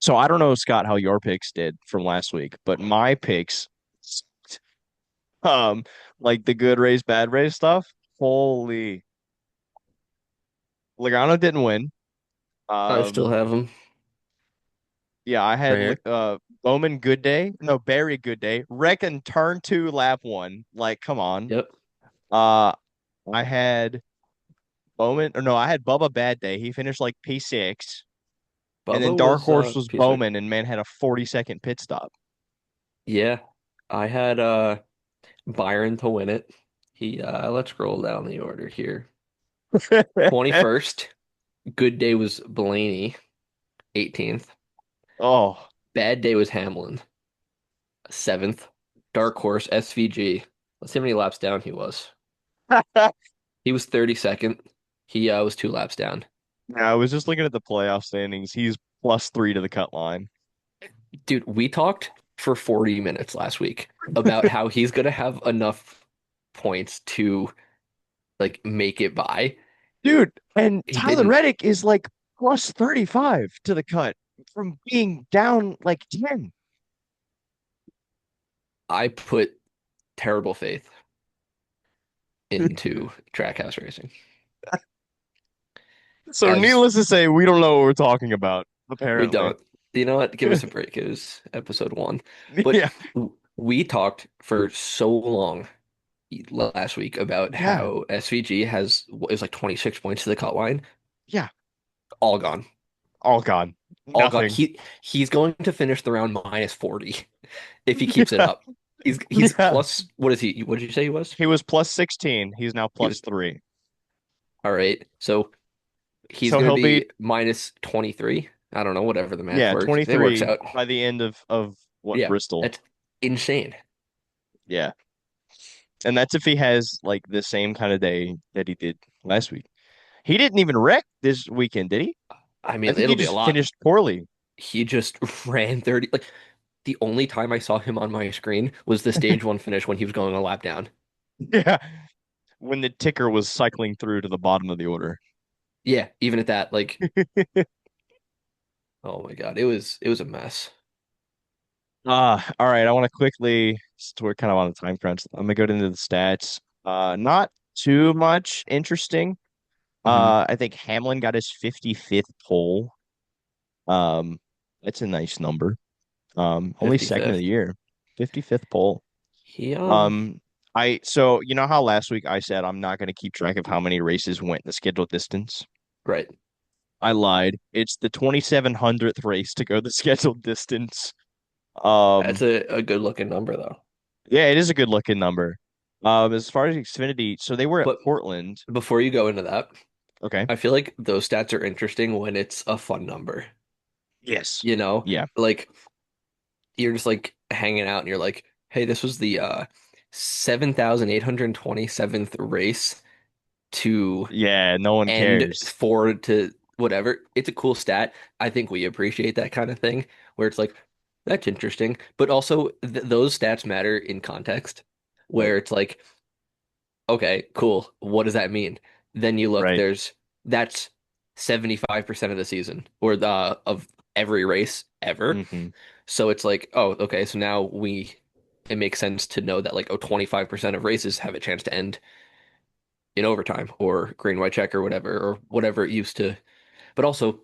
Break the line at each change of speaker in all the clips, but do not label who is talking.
So I don't know, Scott, how your picks did from last week, but my picks, um, like the good race, bad race stuff. Holy, Logano didn't win.
I still
Um,
have them
yeah, I
right
had
here.
Bowman good day, no Barry good day. Reckon turn two, lap one. Like, come on.
Yep.
Uh, I had Bowman, or no, I had Bubba bad day. He finished like P6, and then
Bubba
Dark
was
Horse was
P6.
Bowman, and man had a 40-second pit stop.
Yeah. I had Byron to win it. He let's scroll down the order here. 21st. Good day was Blaney, 18th.
Oh,
Bad day was Hamlin, 7th. Dark Horse, SVG. Let's see how many laps down he was. He was 32nd. He was 2 laps down.
yeah, I was just looking at the playoff standings. He's +3 to the cut line.
Dude, we talked for 40 minutes last week about how he's gonna have enough points to like make it by.
Dude, and
He
Tyler
didn't.
Reddick is like +35 to the cut from being down like 10.
I put terrible faith into Trackhouse Racing.
So
As
needless to say, we don't know what we're talking about,
we
apparently.
don't. You know what? Give us a break. It was episode 1. But
Yeah.
we talked for so long last week about
Yeah.
how SVG has it was like 26 points to the cut line,
Yeah.
all gone.
All gone.
All gone.
Nothing.
He's going to finish the round minus 40 if he keeps it
Yeah.
up. He's
Yeah.
plus what is he? What did you say he was?
He was +16. He's now
He was
+3.
all right. So he's
So
going to
he'll be,
be minus 23. I don't know, whatever the math
yeah,
works. It works
23
out.
by the end of what,
Yeah,
Bristol.
that's insane.
Yeah. And that's if he has like the same kind of day that he did last week. He didn't even wreck this weekend, did he?
I
I
mean,
think he
it'll be a
just
lot.
finished poorly.
He just ran 30. Like the only time I saw him on my screen was the stage one finish when he was going a lap down.
Yeah. When the ticker was cycling through to the bottom of the order.
Yeah, even at that, like, oh my God, it was a mess.
All right. I want to quickly, so we're kind of on a time crunch. I'm gonna go into the stats. Not too much interesting.
Hmm.
I think Hamlin got his 55th pole. Um, that's a nice number. Only second of the
55th.
year. 55th pole.
He
Um, so you know how last week I said I'm not going to keep track of how many races went the scheduled distance?
right.
I lied. It's the 2700th race to go the scheduled distance. Um,
That's a good looking number though.
yeah, it is a good looking number. As far as Xfinity, so they were at
But
Portland.
before you go into that,
Okay.
I feel like those stats are interesting when it's a fun number.
Yes.
You know,
Yeah.
like you're just like hanging out and you're like, hey, this was the 7,827th race to
Yeah, no one
end
cares.
forward to whatever. It's a cool stat. I think we appreciate that kind of thing where it's like, that's interesting. But also, th those stats matter in context
Right.
where it's like, okay, cool. What does that mean? Then you look,
Right.
that's 75% of the season or the of every race ever.
Hmm.
So it's like, oh, okay, so now it makes sense to know that like, oh, 25% of races have a chance to end in overtime or green white check or whatever it used to. But also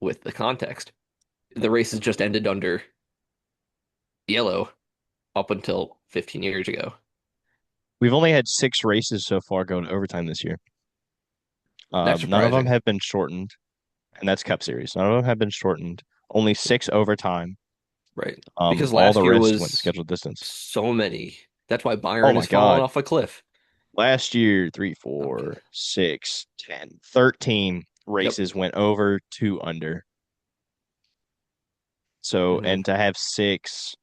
with the context, the races just ended under yellow up until 15 years ago.
We've only had 6 races so far go to overtime this year.
That's
None of them
surprising,
have been shortened, and that's Cup Series. None of them have been shortened. Only 6 overtime.
right? Because
All the
last year
rest went the
was
scheduled distance.
so many. That's why
Oh
Byron
my
has fallen
God.
off a cliff.
Last year, three,
Okay.
four, six, 10, 13
Yep.
races went over, two under. So,
Hmm.
and to have six,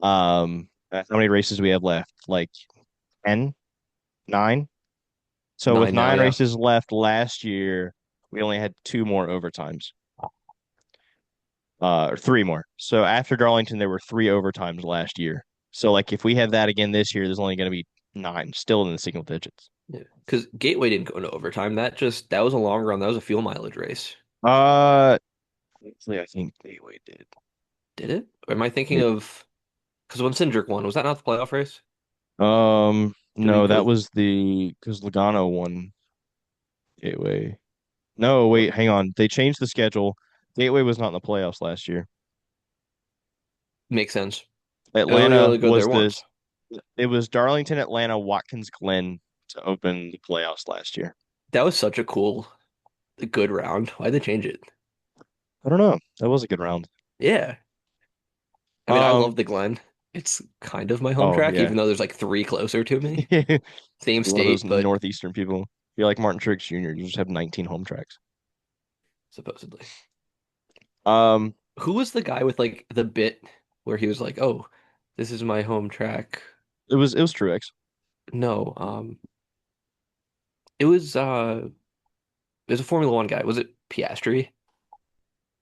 how many races we have left? Like 10, 9? So with
9 now,
nine
yeah.
races left last year, we only had two more overtimes, or three more. So after Darlington, there were three overtimes last year. So like if we have that again this year, there's only going to be nine, still in the single digits.
Yeah. Because Gateway didn't go into overtime. That was a long run. That was a fuel mileage race.
Uh, Actually, I think Gateway did.
Did it? Or am I thinking
It,
of because when Cindric won, was that not the playoff race? Did we
no, that
put
was the because Logano won Gateway. No,
what
wait, hang on. They changed the schedule. Gateway was not in the playoffs last year.
makes sense? I only
Atlanta
really go
was
there once.
this. It was Darlington, Atlanta, Watkins Glen to open the playoffs last year.
That was such a good round. Why'd they change it?
I don't know. That was a good round.
Yeah. I mean, I love
Um.
the Glen. It's kind of my home
Oh
track,
yeah.
even though there's like three closer to me.
You're
Same
one of those
state, but
northeastern people. You're like Martin Truex Jr. You just have 19 home tracks.
supposedly.
Um.
Who was the guy with like the bit where he was like, "Oh, this is my home track"?
It was Truex.
No, it was a Formula One guy. Was it Piastri?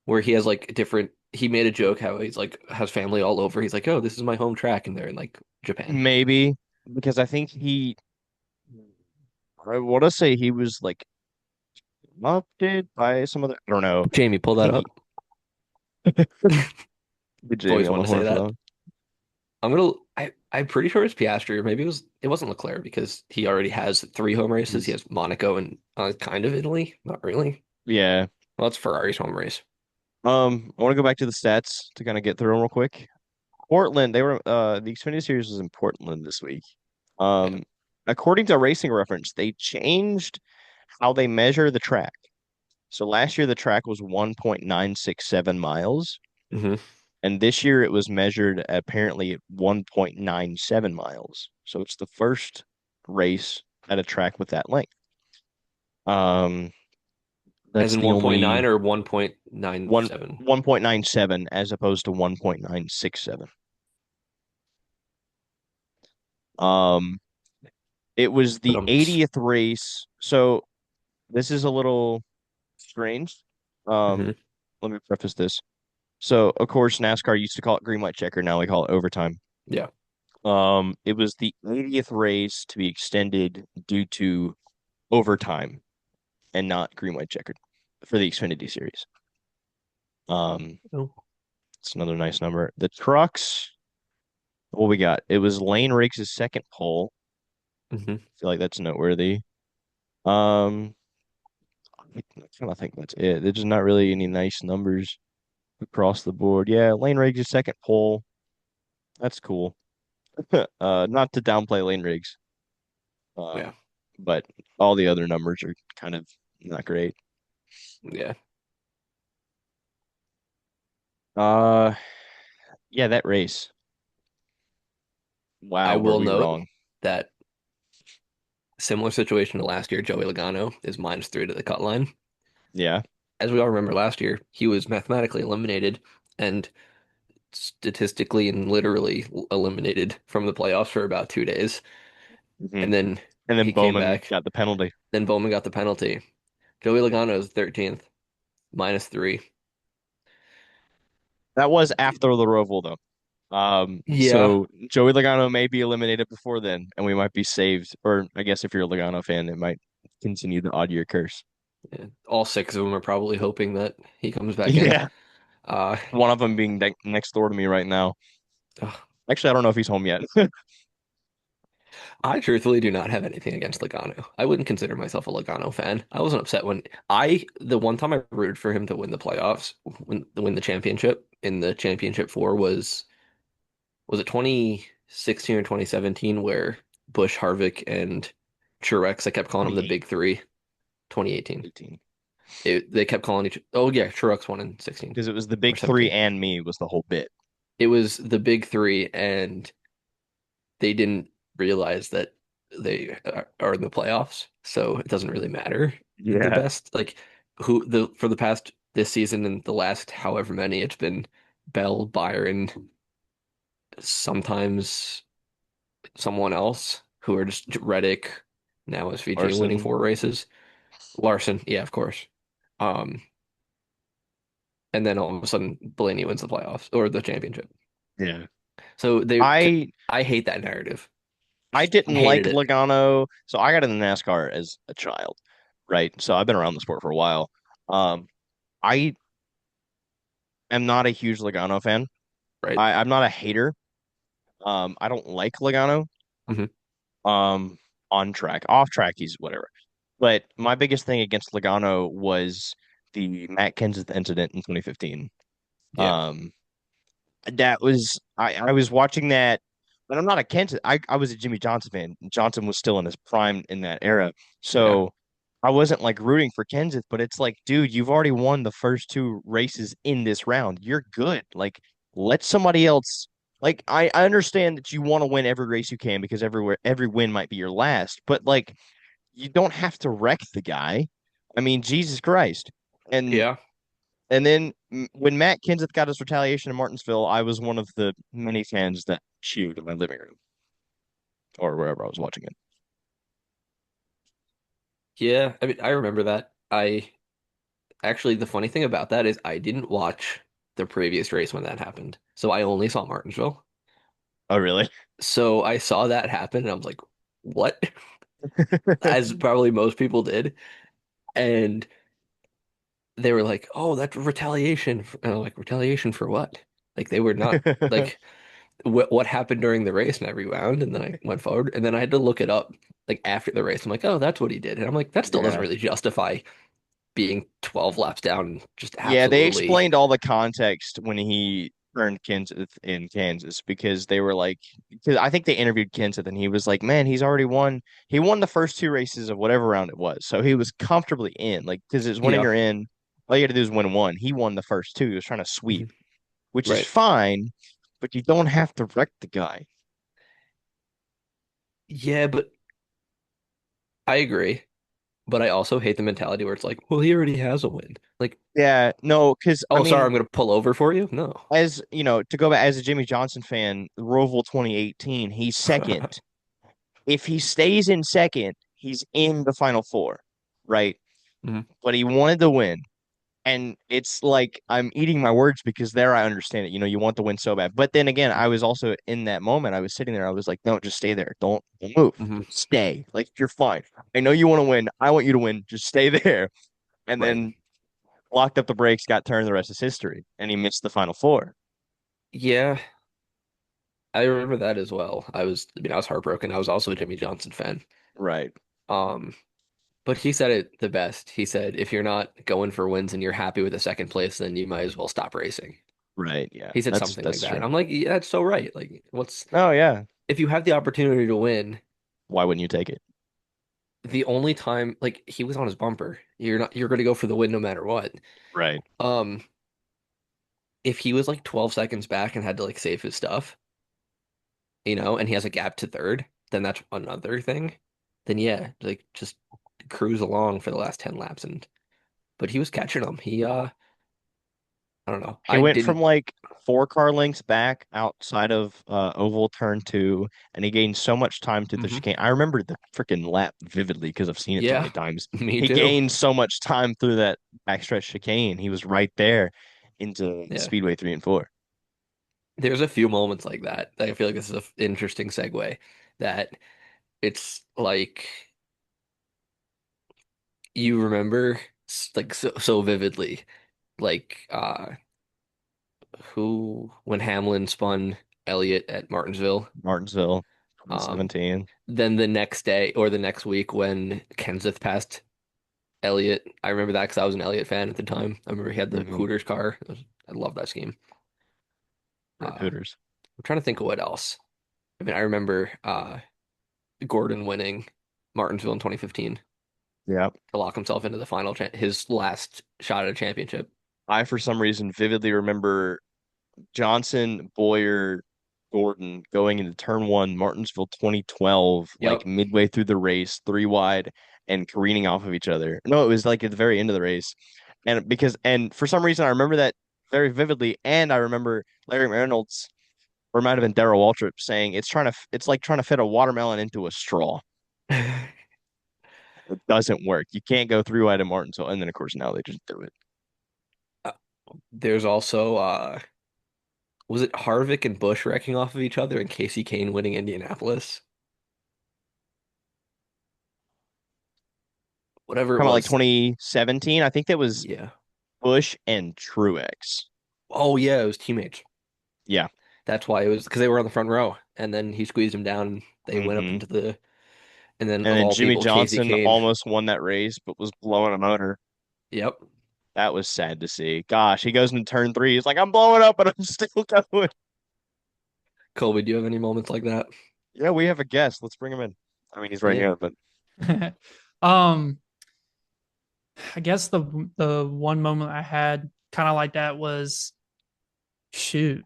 Where he has like different. He made a joke how he's like has family all over. He's like, "Oh, this is my home track," and they're in like Japan.
Maybe because I think I want to say he was like adopted by some other. I don't know.
Jamie, pull
I
that
think
up.
he. Good
I've
Jamie
always
on the
wanted to say
horn for that
that.
one.
I'm pretty sure it's Piastri, or maybe it wasn't Leclerc because he already has three home races. He
He's
has Monaco and kind of Italy. Not really.
yeah.
Well, it's Ferrari's home race.
I want to go back to the stats to kind of get through them real quick. Portland, they were the Xfinity Series was in Portland this week.
Yeah.
Um, according to Racing Reference, they changed how they measure the track. So last year the track was 1.967 miles,
hmm
and this year it was measured apparently at 1.97 miles. So it's the first race at a track with that length. Um,
As
that's
in
the
1.9
only
or
one
1.97.
1.97 as opposed to 1.967. Um, it was
But
the 80th race. So this is a little strange. Um,
hmm
let me preface this. So, of course, NASCAR used to call it green, white, checker. Now we call it overtime.
Yeah.
It was the 80th race to be extended due to overtime and not green, white, checkered for the Xfinity Series. Um,
Oh.
it's another nice number. The trucks, what we got? It was Lane Riggs' second pole.
hmm
I feel like that's noteworthy. Um, I kind of think that's it. There's just not really any nice numbers across the board. Yeah, Lane Riggs' second pole. That's cool. Not to downplay Lane Riggs.
Yeah.
Um, but all the other numbers are kind of not great.
Yeah.
Uh, yeah, that race.
I
Wow, were
will
we
note
wrong?
that similar situation to last year, Joey Logano is -3 to the cut line.
Yeah.
As we all remember last year, he was mathematically eliminated and statistically and literally eliminated from the playoffs for about 2 days.
hmm
And then
And then
he came
Bowman
back.
got the penalty.
Then Bowman got the penalty. Joey Logano is 13th, -3.
That was after the Roval, though.
Yeah.
So Joey Logano may be eliminated before then, and we might be saved. Or I guess if you're a Logano fan, it might continue the odd year curse.
Yeah. All six of them are probably hoping that he comes back in.
Yeah.
Uh,
One of them being next door to me right now.
ugh.
Actually, I don't know if he's home yet.
I truthfully do not have anything against Logano. I wouldn't consider myself a Logano fan. I wasn't upset when the one time I rooted for him to win the playoffs, win the championship in the championship four was it 2016 or 2017 where Bush, Harvick, and Truex, I kept calling them the big three. 2018.
2018.
They kept calling each. Oh yeah, Truex won in 16
Because it was the
or
big three
17.
and me was the whole bit.
It was the big three, and they didn't realize that they are in the playoffs, so it doesn't really matter the
Yeah.
best. Like who the for the past this season and the last however many, it's been Bell, Byron, sometimes someone else who are just Reddick now is VJ winning
Larson.
four races. Larson, yeah, of course. Um, and then all of a sudden Blaney wins the playoffs or the championship.
Yeah.
So
I
I hate that narrative.
I didn't like
Hated it.
Logano, so I got into NASCAR as a child, right? So I've been around the sport for a while. Um, I am not a huge Logano fan.
right?
I'm not a hater. I don't like Logano.
Hmm.
Um, on track, off track, he's whatever. But my biggest thing against Logano was the Matt Kenseth incident in 2015.
Yeah,
Um, that was I was watching that, but I'm not a Kenseth. I was a Jimmy Johnson fan. Johnson was still in his prime in that era,
yeah,
so I wasn't like rooting for Kenseth. But it's like, dude, you've already won the first two races in this round. You're good. Like, let somebody else. Like, I understand that you want to win every race you can because every win might be your last, but like, you don't have to wreck the guy. I mean, Jesus Christ. And
yeah.
and then when Matt Kenseth got his retaliation in Martinsville, I was one of the many fans that cheered in my living room or wherever I was watching it.
Yeah, I mean, I remember that. I actually, the funny thing about that is I didn't watch the previous race when that happened. So I only saw Martinsville.
Oh, really?
So I saw that happen and I was like, what? As probably most people did. And they were like, oh, that's retaliation. And I'm like, retaliation for what? Like, they were not like, what happened during the race? And I rewound and then I went forward and then I had to look it up like after the race. I'm like, oh, that's what he did. And I'm like, that still doesn't
Yeah.
really justify being 12 laps down and just
Yeah, they
absolutely.
explained all the context when he turned Kenseth in Kansas because they were like, because I think they interviewed Kenseth and he was like, man, he's already won. He won the first two races of whatever round it was. So he was comfortably in, like, because it's winning
Yeah.
or in. All you got to do is win one. He won the first two. He was trying to
Mhm.
sweep, which is
Right.
fine, but you don't have to wreck the guy.
Yeah, but I agree. But I also hate the mentality where it's like, well, he already has a win. Like,
Yeah, no, because I
oh, sorry,
mean,
I'm gonna pull over for you. No.
as you know, to go back as a Jimmy Johnson fan, Roval 2018, he's second. If he stays in second, he's in the final four, right?
Mhm.
But he wanted to win. And it's like I'm eating my words because there I understand it. You know, you want to win so bad. But then again, I was also in that moment. I was sitting there. I was like, no, just stay there. Don't move.
Hmm.
Just stay. Like you're fine. I know you want to win. I want you to win. Just stay there. And
Right.
then locked up the brakes, got turned. The rest is history. And he missed the final four.
Yeah, I remember that as well. I mean, I was heartbroken. I was also a Jimmy Johnson fan.
Right.
Um, but he said it the best. He said, if you're not going for wins and you're happy with the second place, then you might as well stop racing.
Right. Yeah.
He said
That's
something like
that's
that. And
true.
I'm like, yeah, that's so right. Like,
Oh yeah.
if you have the opportunity to win,
Why wouldn't you take it?
the only time, like, he was on his bumper. You're going to go for the win no matter what.
Right.
Um, if he was like 12 seconds back and had to like save his stuff, and he has a gap to third, then that's another thing. Then yeah, like just cruise along for the last 10 laps but he was catching them. I don't know.
He
I
went from
didn't.
like 4 car lengths back outside of oval turn two, and he gained so much time to the
Hmm.
chicane. I remember the freaking lap vividly because I've seen it so
Yeah,
many times.
me
He
too.
gained so much time through that backstretch chicane. He was right there into
Yeah.
Speedway 3 and 4.
There's a few moments like that. I feel like this is an interesting segue that it's like you remember like so vividly like who when Hamlin spun Elliott at Martinsville.
Martinsville,
Um,
2017.
then the next day or the next week when Kenseth passed Elliott, I remember that because I was an Elliott fan at the time. I remember he had the
Mm-hmm.
Hooters car. I love that scheme.
Rip
I'm
Hooters.
trying to think of what else. I mean, I remember Gordon winning Martinsville in 2015
Yeah.
to lock himself into the his last shot at a championship.
I, for some reason, vividly remember Johnson, Boyer, Gordon going into turn one, Martinsville 2012, like
Yep.
midway through the race, three wide and careening off of each other. No, it was like at the very end of the race. And for some reason I remember that very vividly. And I remember Larry Reynolds, or it might have been Darrell Waltrip saying it's like trying to fit a watermelon into a straw. It doesn't work. You can't go three wide in Martinsville. And then of course now they just do it.
Uh, There's also was it Harvick and Bush wrecking off of each other and Casey Kane winning Indianapolis? Whatever it
Kind of like
was.
2017. I think that was
Yeah.
Bush and Truex.
Oh yeah, it was teammates.
Yeah.
That's why it was because they were on the front row, and then he squeezed him down, and they went up
hmm
into the. And then
And
of
then
all
Jimmy
people, Casey
Johnson
came.
almost won that race, but was blowing a motor.
Yep.
That was sad to see. Gosh, he goes into turn three. He's like, I'm blowing up, but I'm still going.
Kolby, do you have any moments like that?
Yeah, we have a guest. Let's bring him in. I mean, he's right
Yeah.
here, but
Um, I guess the one moment I had kind of like that was shoot.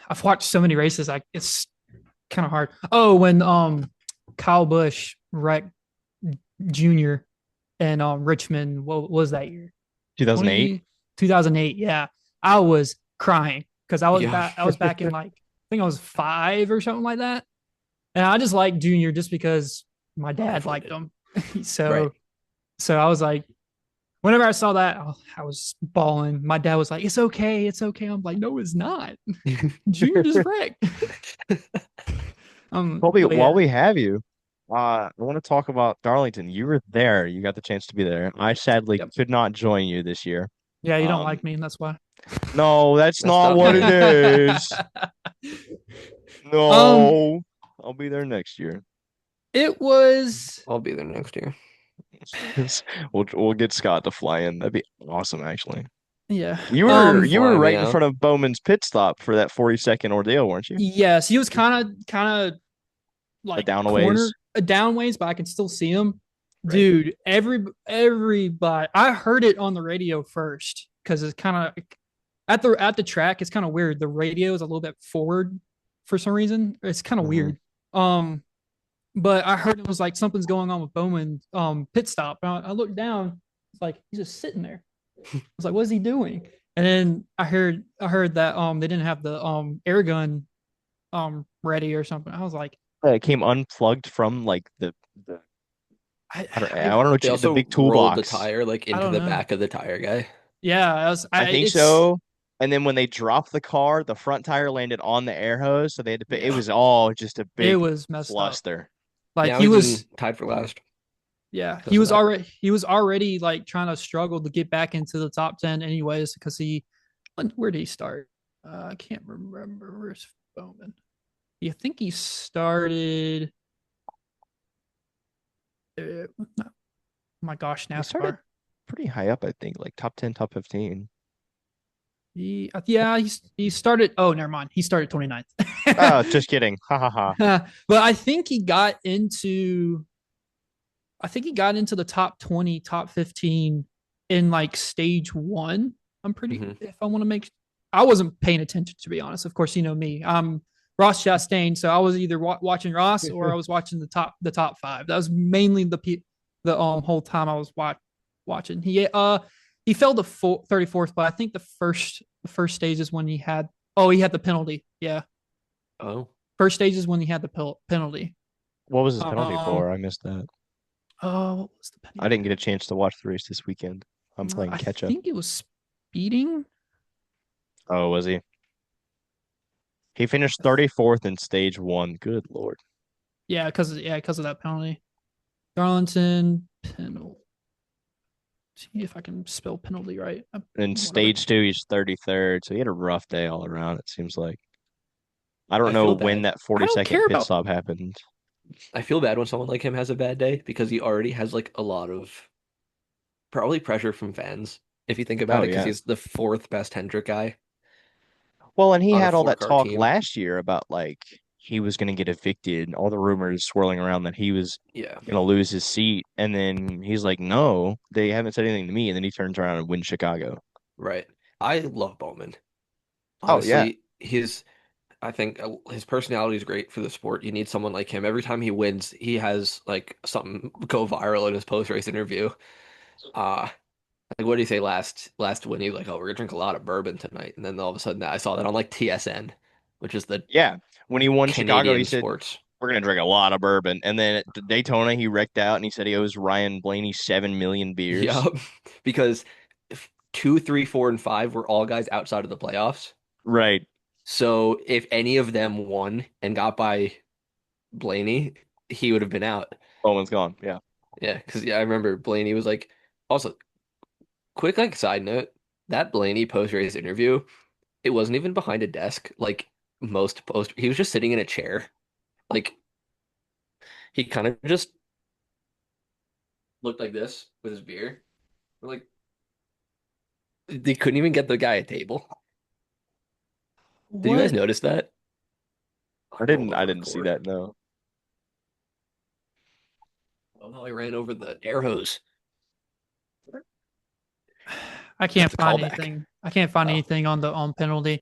I've watched so many races, like it's kind of hard. Oh, when Kyle Busch wrecked Junior and Richmond, what was that year?
2008.
2008. Yeah. I was crying because
Yeah.
I was back in like I think I was 5 or something like that. And I just liked Junior just because my
I
dad
definitely
liked
did.
him.
Right.
so so I was like, whenever I saw that, I was bawling. My dad was like, "It's okay, it's okay." I'm like, "No, it's not. Junior just wrecked."
Colby,
But
while
yeah,
we have you, I want to talk about Darlington. You were there. You got the chance to be there. I sadly
yep,
could not join you this year.
yeah. You don't
Um,
like me, and that's why.
no, that's
Messed
not
up,
what it
man.
is.
um,
No, I'll be there next year.
it was
I'll be there next year.
We'll get Scott to fly in. That'd be awesome, actually.
yeah.
You were
Fly me
right in
out.
front of Bowman's pit stop for that 40-second ordeal, weren't you?
Yes, he was kind of
A
like
downaways.
corner a downways, but I can still see him.
Right.
Dude, everybody I heard it on the radio first because it's kind of at the track, it's kind of weird. The radio is a little bit forward for some reason. It's kind of
hmm
weird. Um, but I heard it was like something's going on with Bowman pit stop. And I looked down, it's like he's just sitting there. I was like, what is he doing? And then I heard that they didn't have the air gun ready or something. I was like,
It came unplugged from like the
I
I don't know
They
the
also
big
rolled the
toolbox.
tire like
I
into
don't
the
know.
back of the tire guy.
Yeah,
I think
it's
so. And then when they dropped the car, the front tire landed on the air hose, so they had to pay. It
yeah,
was all just a
it
big
was messed up.
cluster.
Like
Now
he
he's in
was,
tied for last
yeah,
because of that.
he was already like trying to struggle to get back into the top 10 anyways because where did he start? I can't remember where's Bowman. You think he started? Oh my gosh,
He started
NASCAR.
pretty high up, I think, like top 10, top 15.
He started. Oh, never mind. He started 29th.
Oh, just kidding. Ha ha ha.
But I think he got into the top 20, top 15 in like stage one. I'm pretty,
Hmm.
if I want to make, I wasn't paying attention to be honest. Of course, you know me. I'm Ross Chastain. So I was either watching Ross or I was watching the top five. That was mainly the whole time I was watching. He fell to 34th, but I think the first stage is when he had the penalty. Yeah.
Oh,
First stage is when he had the penalty.
What was his penalty
Um,
for? I missed that.
what was the
I
penalty?
didn't get a chance to watch the race this weekend. I'm playing
I
catch up.
think it was speeding.
Oh, was he? He finished 34th in stage one. Good Lord.
Because of that penalty. Darlington penalty. See if I can spell penalty right.
In
Whatever.
stage two, he's 33rd. So he had a rough day all around, it seems like. I don't
I
know
feel
when
bad.
that
I don't
40-second
care
pit
about.
stop happened.
I feel bad when someone like him has a bad day because he already has like a lot of probably pressure from fans if you think about
Oh,
it because
yeah.
he's the fourth best Hendrick guy
Well, and he
on a
had all that
four-car
talk
team.
last year about like he was going to get evicted, all the rumors swirling around that he was
Yeah,
going to lose his seat. And then he's like, no, they haven't said anything to me. And then he turns around and wins Chicago.
right. I love Bowman.
Oh, yeah.
Honestly, I think his personality is great for the sport. You need someone like him. Every time he wins, he has like something go viral in his post-race interview. Uh like what did he say last win? He was like, "Oh, we're gonna drink a lot of bourbon tonight," and then all of a sudden, I saw that on like TSN, which is the
Yeah. When he won Chicago, he
Canadian
said,
sports.
we're going to drink a lot of bourbon. And then at Daytona, he wrecked out and he said he owes Ryan Blaney 7 million beers.
Yup, because two, three, four, and five were all guys outside of the playoffs.
Right.
So if any of them won and got by Blaney, he would have been out.
Bowman's gone. Yeah.
Yeah, because I remember Blaney was like, also quick like side note. that Blaney post-race interview, it wasn't even behind a desk like most post. He was just sitting in a chair. Like he kind of just looked like this with his beer. Like they couldn't even get the guy a table. Did you guys
What?
notice that?
I
Roll
didn't
the
I didn't see
parkour.
that, no.
Oh no, I ran over the air hose.
I
That's
can't
the
find
callback.
anything. I can't find
Oh,
anything on the on penalty.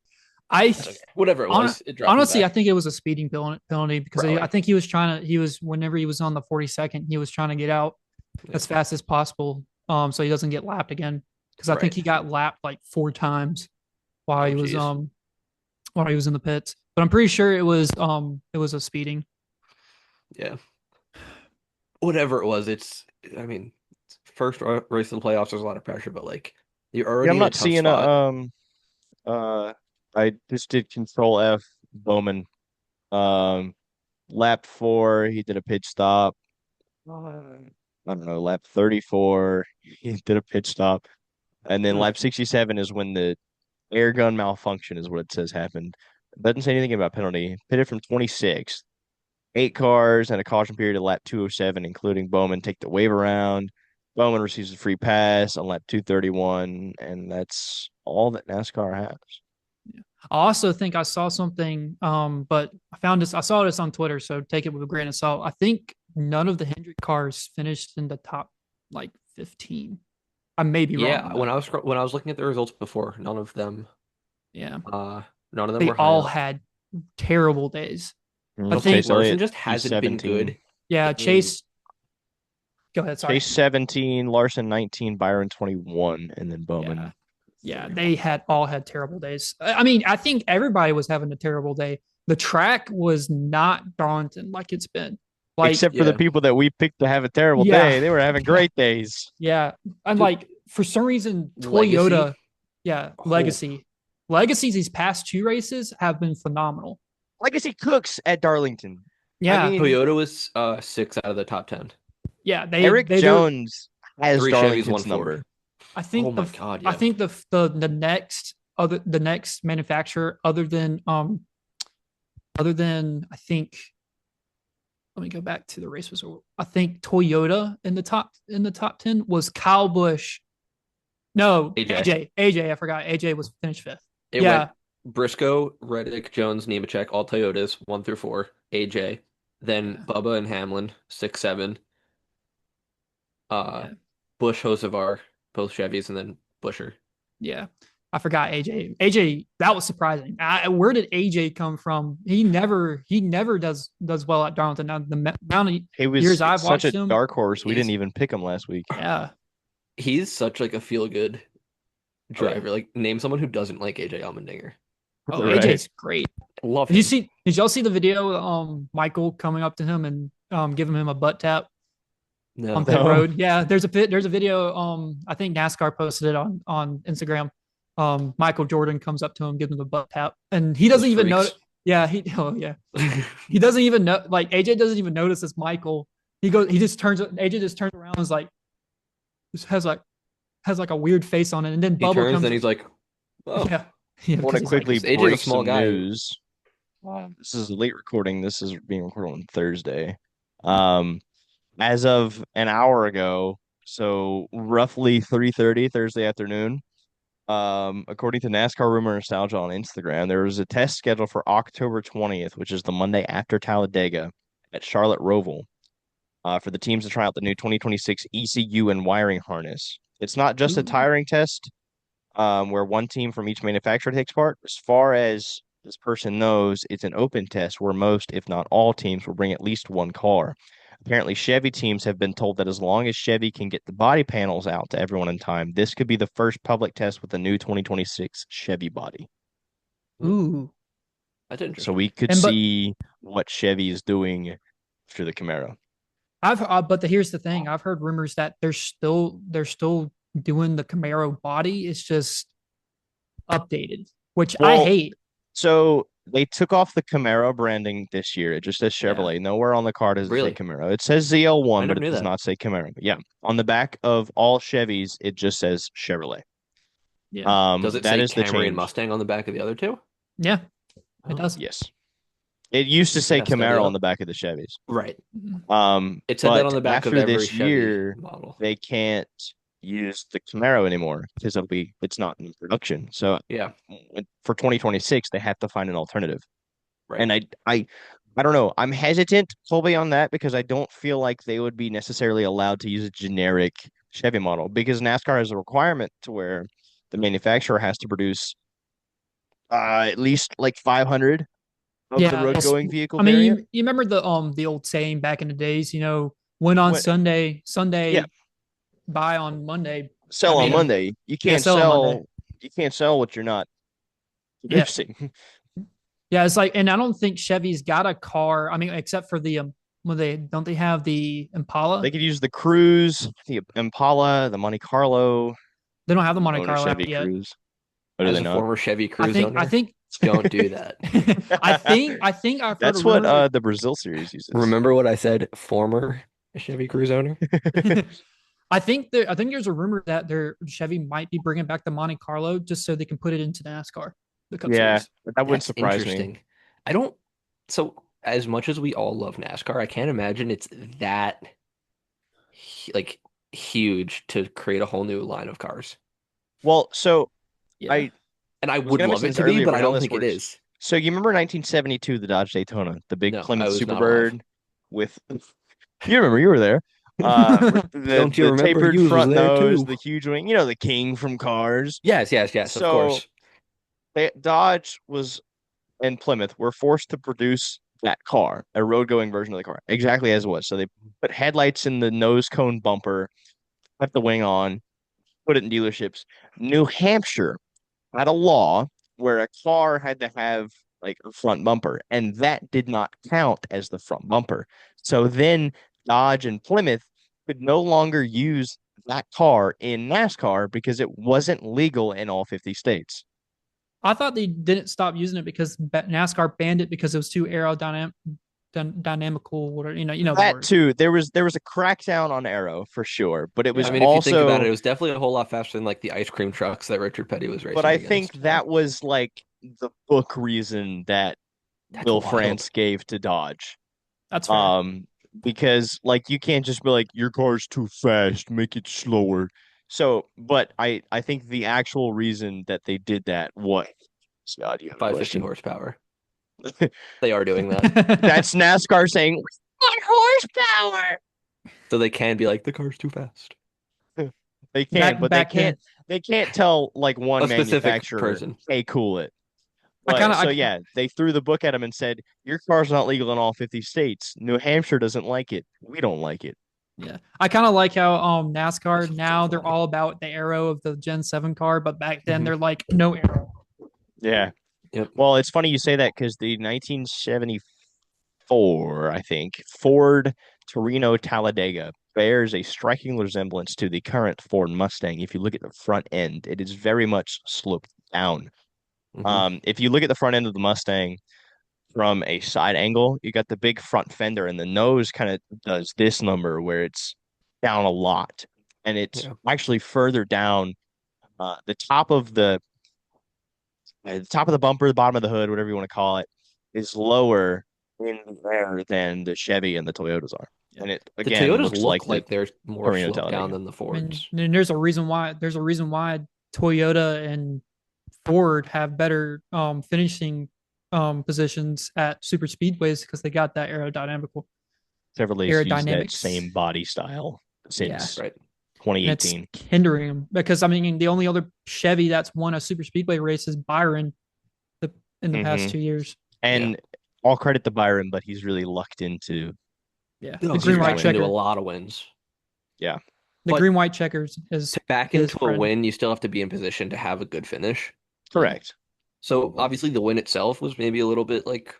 I
that's okay. Whatever it
on,
was, it dropped me
honestly, I
back.
think it was a speeding penalty because I
Probably.
think he was trying to. He was whenever he was on the 42nd, he was trying to get out
Yeah.
as fast as possible, so he doesn't get lapped again. Because I think
Right.
he got lapped like 4 times while
Oh,
he was
geez.
in the pits. But I'm pretty sure it was a speeding.
Yeah. Whatever it was, I mean, first race of the playoffs, there's a lot of pressure, but like you're
Yeah, I'm
already in a
not
tough
seeing a
spot.
uh I just did Control F Bowman. Um lap 4, he did a pitch stop. I don't know, lap 34, he did a pitch stop. And then
Hmm.
lap 67 is when the air gun malfunction is what it says happened. It doesn't say anything about penalty. Pitted from 26. 8 cars and a caution period at lap 207, including Bowman, take the wave around. Bowman receives a free pass on lap 231, and that's all that NASCAR has.
I also think I saw something, but I found this. I saw this on Twitter, so take it with a grain of salt. I think none of the Hendrick cars finished in the top like 15. I may be wrong
Yeah,
on that.
when I was looking at the results before,
Yeah,
uh none of them
they
were high
all
up.
had terrible days. I
Before
think,
Chase
Larson
Elliott,
just
he's
hasn't been
17.
good
yeah,
in
Chase. Go ahead. Sorry.
Chase 17, Larson 19, Byron 21, and then
Yeah,
Bowman
yeah,
31.
they had all had terrible days. I mean, I think everybody was having a terrible day. The track was not Darlington like it's been. Like,
Except for the
yeah.
people that we picked to have a terrible
yeah,
day. They were having
yeah,
great days.
yeah. And
Dude,
like for some reason,
Legacy.
Toyota, yeah,
Oh,
legacies these past 2 races have been phenomenal.
Legacy Cooks at Darlington. I
Yeah,
mean,
Toyota was 6 out of the top 10.
yeah.
Eric
They're.
Jones has
3 Chevys, one
Darlington's
Ford.
number.
I
Oh
think
my God,
I
yeah.
think the next manufacturer other than I think let me go back to the race result. I think Toyota in the top 10 was Kyle Busch. No,
AJ.
AJ. I forgot. AJ was finished fifth.
It went
Yeah,
Briscoe, Reddick, Jones, Nemechek, all Toyotas, 1 through 4. AJ. Then
yeah,
Bubba and Hamlin, 6, 7. Uh,
yeah,
Bush, Hocevar, both Chevys, and then Busher.
yeah. I forgot AJ. AJ, that was surprising. Where did AJ come from? He never does well at Darlington. Now, the amount of
He was
years I've
such a
watched him,
dark horse. We didn't
He's
even pick him last week.
yeah.
he's such like a feel good
Oh yeah.
driver. Like name someone who doesn't like AJ Allmendinger.
Oh,
Right.
AJ's great.
Love him.
Did y'all see the video? Michael coming up to him and giving him a butt tap on
No.
pit
No.
road. Yeah, there's a video. I think NASCAR posted it on Instagram. Michael Jordan comes up to him, gives him a butt tap, and he
Those
doesn't even know.
freaks.
Yeah, he doesn't even know. Like AJ doesn't even notice it's Michael. He just turns. AJ just turns around and is like, just has like a weird face on it, and then
He
Bubba
turns,
comes.
then he's like, "Oh,
Yeah, yeah,
I want
because
to
he's like,
quickly
AJ's a
break
small
some
guy."
news. This is late recording. This is being recorded on Thursday. Um, as of an hour ago, so roughly 3:30 Thursday afternoon, according to NASCAR Rumor Nostalgia on Instagram, there was a test scheduled for October 20th, which is the Monday after Talladega at Charlotte Roval, for the teams to try out the new 2026 ECU and wiring harness. It's not just a
ooh,
tiring test, where one team from each manufacturer takes part. As far as this person knows, it's an open test where most, if not all, teams will bring at least one car. Apparently, Chevy teams have been told that as long as Chevy can get the body panels out to everyone in time, this could be the first public test with the new 2026 Chevy body.
hmm,
ooh,
that's
So
interesting."
we could
and but
see what Chevy is doing after the Camaro.
here's the thing. I've heard rumors that they're still doing the Camaro body. It's just updated, which I
Well,
hate.
so they took off the Camaro branding this year. It just says
Yeah,
Chevrolet. Nowhere on the car does it say
Really?
Camaro. It says
I
ZL1, but
never
it
knew
does
that.
not say Camaro. But yeah, on the back of all Chevys, it just says Chevrolet.
Yeah.
Does it
That
say
is the
Camry and
change.
Mustang on the back of the other two?
Yeah, it
Oh,
does.
Yes. It used to
you could
say
have study
Camaro on
up.
the back of the Chevys.
Right.
Mhm.
It said that on
But
the back of
after
every
this
Chevy
year,
model.
they can't use the Camaro anymore because it's not in production. So
Yeah,
for 2026, they have to find an alternative.
right.
And I don't know. I'm hesitant, Colby, on that because I don't feel like they would be necessarily allowed to use a generic Chevy model because NASCAR has a requirement to where the manufacturer has to produce at least like 500 of the
Yeah,
road going vehicle
I mean,
variant.
you remember the old saying back in the days, win on
What?
Sunday,
Yeah,
buy on Monday. I
sell on
mean,
Monday.
yeah, sell on Monday.
You can't sell what you're not
Yeah,
producing.
yeah. It's like, and I don't think Chevy's got a car. I mean, except for the when they don't they have the
They
Impala?
could use the Cruise, the Impala, the Monte Carlo.
They don't have the
You
Monte
own a
Carlo out
Chevy
yet.
Cruise. Or do
As
they
a
not?
former Chevy
I
Cruise
think I
owner,
think
don't do that.
I think I've heard a
That's what
rumor.
the Brazil series uses.
Remember what I said, former Chevy Cruise owner?
I think there's a rumor that their Chevy might be bringing back the Monte Carlo just so they can put it into NASCAR, the Cup
Yeah,
Series.
that wouldn't
That's
surprise me.
interesting. I don't, so as much as we all love NASCAR, I can't imagine it's that like huge to create a whole new line of cars.
Well, so
Yeah.
I
And I
was
would
gonna
love
mention
it
this
to be,
earlier,
but
but
I
how
don't
this
think it
works.
is.
So you remember 1972, the Dodge Daytona, the big
No, I
Plymouth
was not alive.
Superbird with you remember you were there. With the
Don't you
the
remember?
tapered
You was
front
there
nose,
too.
the huge wing, the king from Cars.
Yes, yes, yes, of
So
course.
Dodge was and Plymouth were forced to produce that car, a road going version of the car, exactly as it was. So they put headlights in the nose cone bumper, put the wing on, put it in dealerships. New Hampshire had a law where a car had to have like a front bumper, and that did not count as the front bumper. So then Dodge and Plymouth could no longer use that car in NASCAR because it wasn't legal in all 50 states.
I thought they didn't stop using it because NASCAR banned it because it was too dynamical, whatever, the
That
word.
too, there was a crackdown on Aero for sure, but it
I
was
Yeah.
mean, if you think about it,
also,
it was definitely a whole lot faster than like the ice cream trucks that Richard Petty was
but
racing
I think
against.
Yeah.
that was like the book reason that
That's
Will
wild.
France gave to Dodge.
That's fair.
Um, because like you can't just be like your car's too fast, make it slower. So, but I think the actual reason that they did that, what? Scott, you have a
550
question.
horsepower. They are doing that.
That's NASCAR saying, "What horsepower?"
So they can be like, the car's too fast.
They can,
back
but they
back then,
can't tell like one
A specific
manufacturer,
person.
"Hey, cool it."
I kind
But
of
so
I
yeah, they threw the book at him and said, "Your car's not legal in all 50 states. New Hampshire doesn't like it. We don't like it."
yeah, I kind of like how
This
NASCAR
is so
now they're
funny.
all about the arrow of the Gen 7 car, but back then
Mhm.
they're like no arrow.
Yeah.
Yep.
Well, it's funny you say that because the 1974, I think, Ford Torino Talladega bears a striking resemblance to the current Ford Mustang. If you look at the front end, it is very much sloped down.
Hmm.
If you look at the front end of the Mustang from a side angle, you got the big front fender, and the nose kind of does this number where it's down a lot, and it's
Yeah.
actually further down. The top of the top of the bumper, the bottom of the hood, whatever you want to call it, is lower in the air than the Chevy and the Toyotas are.
Yeah.
And it
The
again
Toyotas
looks like
look
the
like they're more
Torino
sloped down
Talladega.
than the
I mean,
Fords.
and there's a reason why Toyota and Ford have better finishing positions at super speedways because they got that
Chevrolet's used that
aerodynamics.
same body style
Yeah,
since
Right.
and it's
2018.
hindering them because I mean the only other Chevy that's won a super speedway race is Byron the, in the past
Hmm.
2 years.
Yeah.
And all credit to Byron, but he's really lucked into
Yeah,
No,
the
he's
green
series
white
backed into a
wins.
checker,
lot of wins.
Yeah.
the
But
green white checkers is
to back
his
into a
friend.
win, you still have to be in position to have a good finish.
Yeah,
Correct.
So obviously the win itself was maybe a little bit like,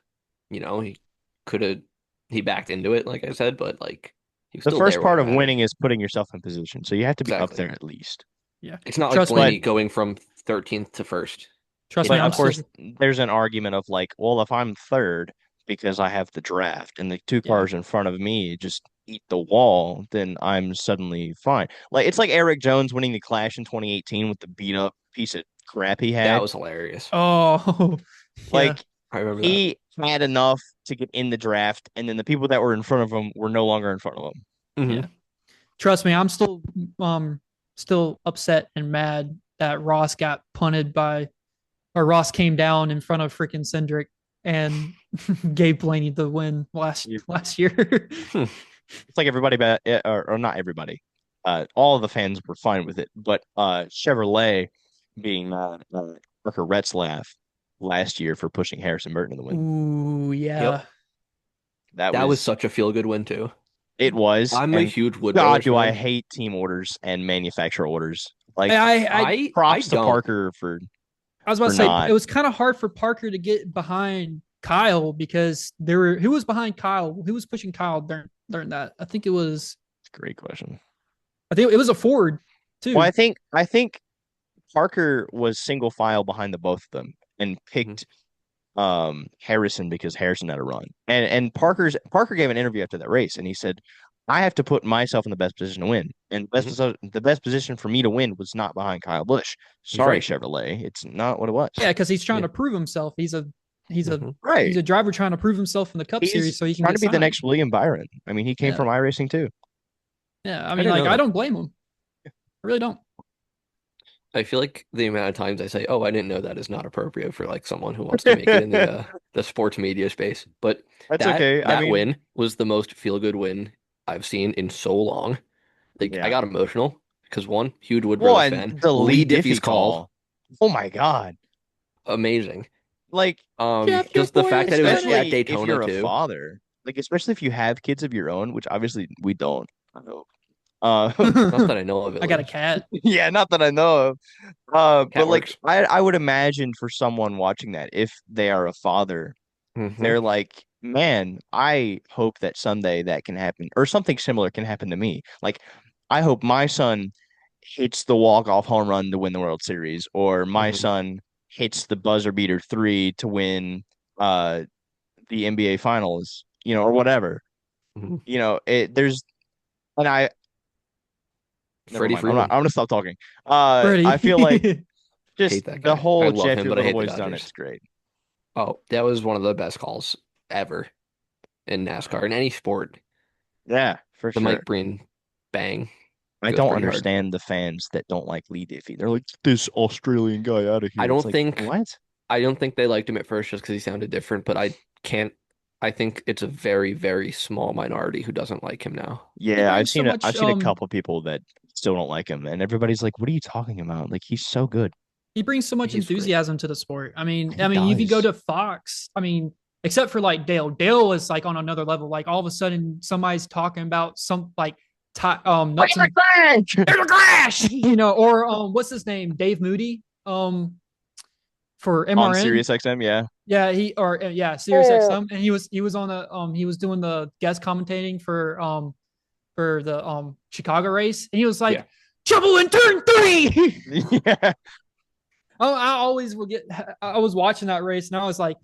he could have he backed into it, like I said, but like he was
The
still
first
there when
part
it
of
mattered.
winning is putting yourself in position. So you have to be up
Exactly.
there at least.
yeah.
It's not like
Trust
But
Blaney
me,
going from 13th to first
trust
in
me.
but
I'm
of
Dallas.
course
still
there's an argument of like, well, if I'm third because I have the draft and the two
yeah.
cars in front of me just eat the wall, then I'm suddenly fine. Like it's like Eric Jones winning the Clash in 2018 with the beat up piece of crap he
That
had.
was hilarious.
Oh, yeah.
Like
I remember that.
he had enough to get in the draft, and then the people that were in front of him were no longer in front of him.
Yeah.
Hmm.
Trust me, I'm still upset and mad that Ross got punted by or Ross came down in front of freaking Cindric and gave Blaney the win last year.
It's like everybody, or not everybody, all of the fans were fine with it, but Chevrolet being Parker Retzlaff last year for pushing Harrison Burton to the win.
Ooh,
Yep.
yeah.
That
That was
was
such a feel good win too.
it was,
I'm a
and
huge Wood
God,
Brothers
do I
fan.
hate team orders and manufacturer orders. Like
I
props to
don't.
Parker
I was about
for
to say
not.
it was kind of hard for Parker to get behind Kyle because there were who was behind Kyle? Who was pushing Kyle during that?
Great question.
I think it was a Ford
Well,
too.
I think Parker was single file behind the both of them and
Mhm.
picked Harrison because Harrison had a run. And Parker gave an interview after that race and he said, I have to put myself in the best position to win. And
Mhm.
the best position for me to win was not behind Kyle Busch.
He's
Sorry,
right.
Chevrolet. It's not what it was.
Yeah, because he's trying
Yeah.
to prove himself. He's a
Hmm.
he's
Right.
a driver trying to prove himself in the Cup Series
He's
so he can
trying
get
to be the
signed.
next William Byron. I mean, he came
Yeah,
from iRacing too.
yeah. I
I
mean,
didn't
like
know
I
that.
don't blame him. I really don't.
I feel like the amount of times I say, "Oh, I didn't know that," is not appropriate for like someone who wants to make it in the sports media space. But
That's
that
okay. I
that
mean,
win was the most feel good win I've seen in so long. Like I
yeah.
got emotional because one, huge Wood
Well,
Brothers
and
fan.
the
Lee
Lee
Diffie's
Diffie
call,
call. Oh my God.
amazing.
Like,
Jeff, your
Just the
boy
fact
is
that it was
better.
at
especially if
Daytona
you're a
too.
father, like especially if you have kids of your own, which obviously we don't. I hope.
Not that I know of, at
I got a
least.
cat.
Yeah, not that I know of. But
Cat
like
works.
I would imagine for someone watching that, if they are a father,
Hmm.
they're like, man, I hope that someday that can happen, or something similar can happen to me. Like, I hope my son hits the walk-off home run to win the World Series, or my
Hmm.
son hits the buzzer beater three to win uh the NBA finals, or whatever.
Hmm.
There's and I never
Freddie
mind. I'm
Freeman.
gonna stop talking. I feel like
Freddie.
just
Hate that
the
guy. I
whole
love
Jeff,
him,
your
but I
little
hate the
boy's done
Dodgers.
it's great.
Oh, that was one of the best calls ever in NASCAR in any sport.
Yeah, for
The
sure.
Mike Breen bang
I
goes
don't
pretty hard.
understand the fans that don't like Lee Diffie. They're like, this Australian guy out of
I
here. It's
don't
like,
think
what?
I don't think they liked him at first just because he sounded different, but I can't. I think it's a very, very small minority who doesn't like him now.
He
Yeah,
brings so
I've
much
seen a couple people that still don't like him, and everybody's like, what are you talking about? Like, he's so good.
he brings so much
He's great.
enthusiasm to the sport.
He
If you go
does.
to Fox, except for like Dale is like on another level. Like all of a sudden somebody's talking about some like nuts and there's a crash, or what's his name? Dave Moody. For
On
MRN.
Sirius XM, yeah.
Yeah, Sirius XM, and he was on the he was doing the guest commentating for the Chicago race, and he was
Yeah.
like, "Trouble in turn three."
Yeah.
I always will get. I was watching that race, and I was like,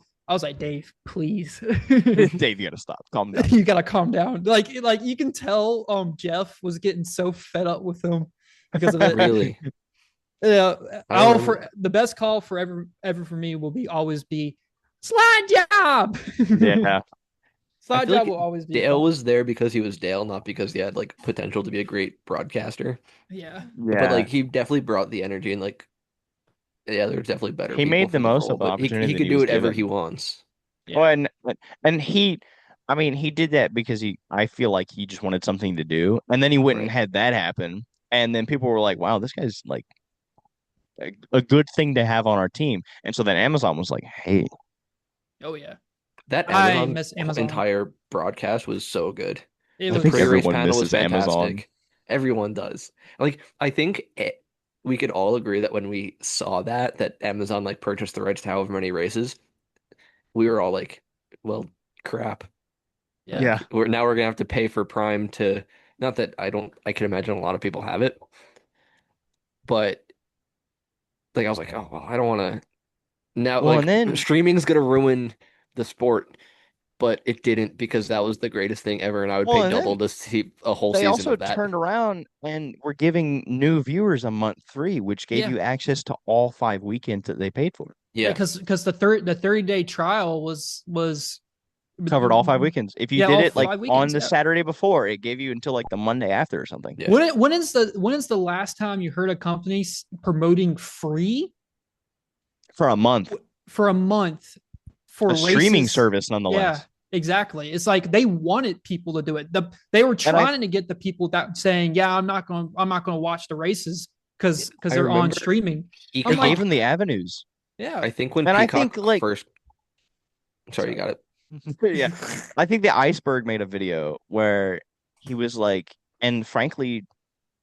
Dave, please,
Dave, you gotta stop. Calm down.
you gotta calm down. Like you can tell, Jeff was getting so fed up with him because of it.
Really.
Yeah,
I don't
I'll
remember
for
that.
the best call for ever for me will be always be slide job.
Yeah.
I
Slide
feel
job
like
will always be the
Dale
call.
was there because he was Dale, not because he had like potential to be a great broadcaster.
Yeah,
But
Yeah.
like he definitely brought the energy and like yeah, there's definitely better
He
people
made the
for the
most
role,
of the
but
opportunity
he
that
could
he
do
was
whatever he
given.
wants.
Oh,
yeah.
and I mean, he did that because I feel like he just wanted something to do, and then he went and
Right.
had that happen, and then people were like, "Wow, this guy's like a good thing to have on our team." And so then Amazon was like, "Hey,
Oh yeah.
That
I
Amazon
miss Amazon.
entire broadcast was so good.
It
I
The
think
was
pre-race
everyone
panel was
misses Amazon."
fantastic. Everyone does. Like I think we could all agree that when we saw that Amazon like purchased the rights to however many races, we were all like, well, crap.
yeah.
Yeah.
We're gonna have to pay for Prime to not that I can imagine a lot of people have it, but like I was like, oh well, I don't want to now
Well,
like
and then
streaming's gonna ruin the sport but it didn't because that was the greatest thing ever, and I would
Well,
pay
and
double
then
to see a whole
they
season
also
of that.
turned around and were giving new viewers a month free, which gave
Yeah.
you access to all 5 weekends that they paid for.
Yeah,
Yeah,
because the 30-day trial was
Covered all 5 weekends. If you
yeah,
did
all
it like
five
on
weekends.
the
Yeah.
Saturday before, it gave you until like the Monday after or something.
yeah.
When is the last time you heard a company promoting free
For a month.
for a month
A
for
streaming
races?
service
Yeah,
nonetheless.
exactly. It's like they wanted people to do it. They were
And I
trying to get the people that saying, "Yeah, I'm not going to watch the races because
I
they're on
remember
streaming." I'm
it gave
like,
Peacock.
them the avenues.
yeah.
I think when
And I think
Peacock
like
first, sorry, you
sorry.
got it.
Yeah. I think the Iceberg made a video where he was like, and frankly,